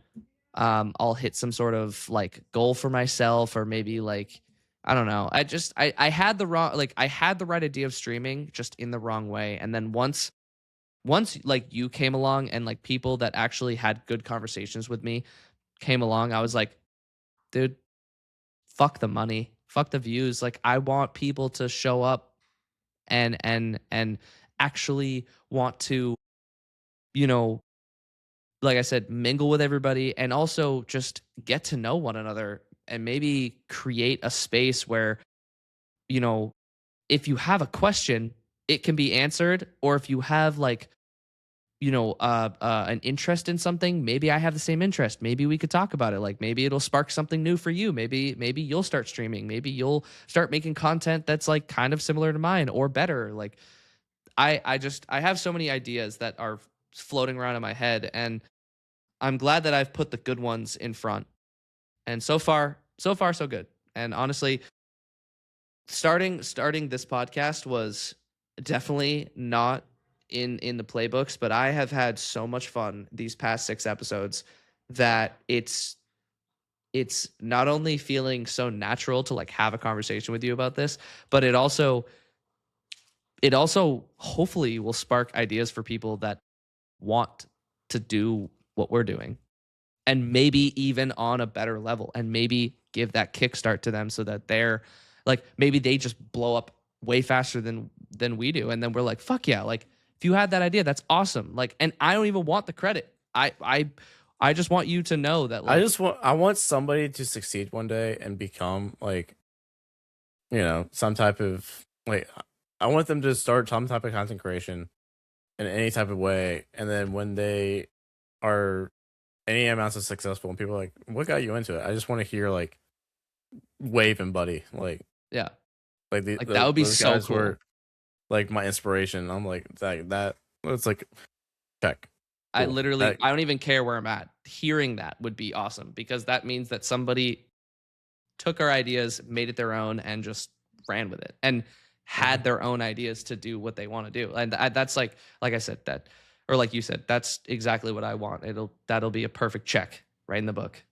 I'll hit some sort of like goal for myself, or maybe like I don't know. I had the right idea of streaming, just in the wrong way. And then once like you came along, and like people that actually had good conversations with me came along, I was like, dude, fuck the money, fuck the views. Like I want people to show up and actually want to, like I said, mingle with everybody, and also just get to know one another, and maybe create a space where, if you have a question, it can be answered. Or if you have like, an interest in something, maybe I have the same interest. Maybe we could talk about it. Like maybe it'll spark something new for you. Maybe you'll start streaming. Maybe you'll start making content that's like kind of similar to mine or better. Like I have so many ideas that are floating around in my head, and I'm glad that I've put the good ones in front. And so far so good. And honestly, starting this podcast was definitely not in the playbooks, but I have had so much fun these past 6 episodes that it's not only feeling so natural to like have a conversation with you about this, but it also hopefully will spark ideas for people that want to do what we're doing, and maybe even on a better level, and maybe give that kickstart to them so that they're like, maybe they just blow up way faster than we do. And then we're like, fuck yeah. Like if you had that idea, that's awesome. Like, and I don't even want the credit. I just want you to know that like, I want somebody to succeed one day and become like, some type of like, I want them to start some type of content creation in any type of way. And then when they are any amounts of successful and people are like, what got you into it? I just want to hear like Wave and Buddy. Like, yeah. Like, that would be so cool. Were, like my inspiration. I'm like that it's like check. Cool. I literally I don't even care where I'm at. Hearing that would be awesome, because that means that somebody took our ideas, made it their own, and just ran with it, and had their own ideas to do what they want to do. And that's like I said, that, or like you said, that's exactly what I want. That'll be a perfect check right in the book.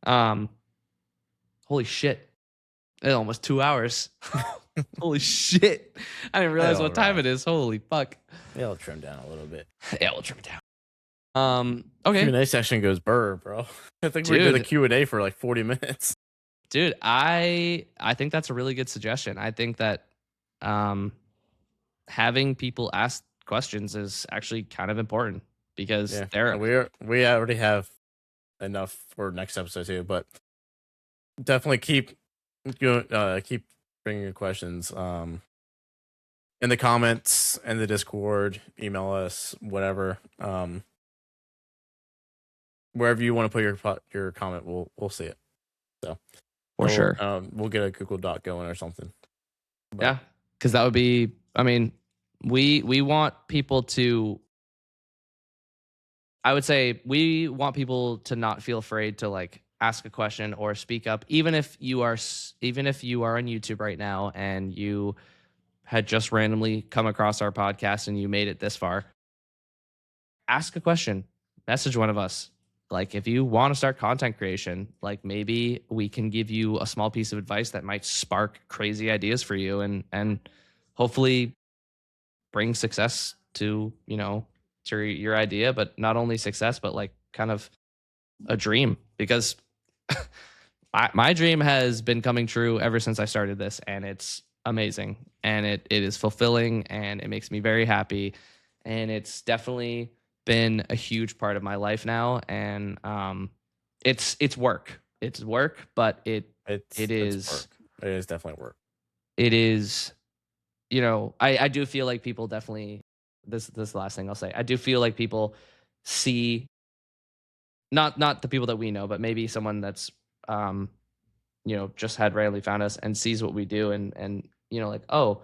Holy shit. It's almost 2 hours. Holy shit. I didn't realize what time it is. Holy fuck. Yeah, I'll trim down a little bit. Yeah, we'll trim down. Okay. Q&A session goes burr, bro. I think we did a Q&A for like 40 minutes. Dude, I think that's a really good suggestion. I think that having people ask questions is actually kind of important, because we already have enough for next episode too, but definitely keep bringing your questions in the comments and the Discord, email us, whatever, wherever you want to put your comment, we'll see it. So for sure, we'll get a Google Doc going or something. But, yeah, because that would be. I mean, we want people to. I would say we want people to not feel afraid to like ask a question or speak up, even if you are on YouTube right now and you had just randomly come across our podcast and you made it this far. Ask a question, message one of us. Like if you want to start content creation, like maybe we can give you a small piece of advice that might spark crazy ideas for you, and hopefully bring success to, to your idea, but not only success, but like kind of a dream, because my dream has been coming true ever since I started this, and it's amazing, and it is fulfilling, and it makes me very happy, and it's definitely been a huge part of my life now. And it's work. It's work, but it is work. It is definitely work. It is, I do feel like people definitely, this is the last thing I'll say. I do feel like people see, not the people that we know, but maybe someone that's just had randomly found us and sees what we do, and like, oh,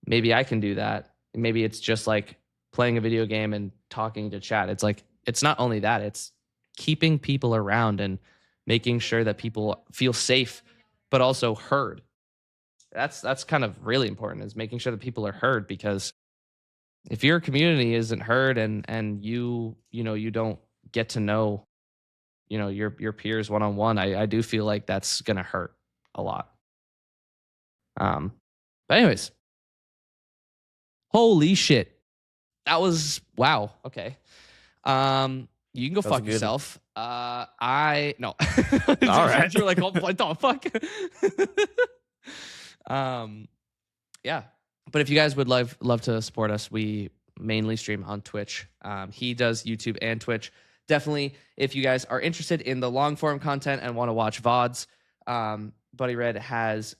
maybe I can do that. Maybe it's just like playing a video game and talking to chat. It's like, it's not only that, it's keeping people around and making sure that people feel safe, but also heard. That's kind of really important, is making sure that people are heard, because if your community isn't heard, and you don't get to know your peers one-on-one, I do feel like that's gonna hurt a lot. But anyways, holy shit, that was wow. Okay, you can go fuck yourself. I no. All right, you're like, oh, what the fuck. Yeah, but if you guys would love to support us, we mainly stream on Twitch. He does YouTube and Twitch. Definitely, if you guys are interested in the long form content and want to watch VODs, Buddyred has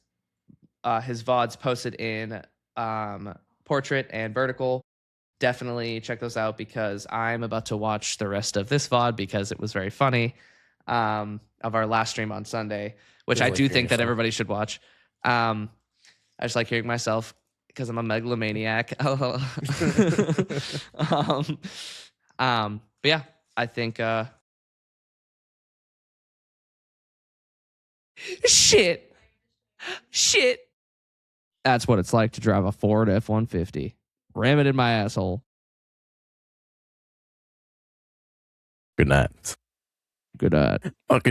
his VODs posted in portrait and vertical. Definitely check those out, because I'm about to watch the rest of this VOD because it was very funny, of our last stream on Sunday, which I do think that everybody should watch. I just like hearing myself because I'm a megalomaniac. But yeah, I think shit. That's what it's like to drive a Ford F-150. Ram it in my asshole. Good night. Good night. Fucking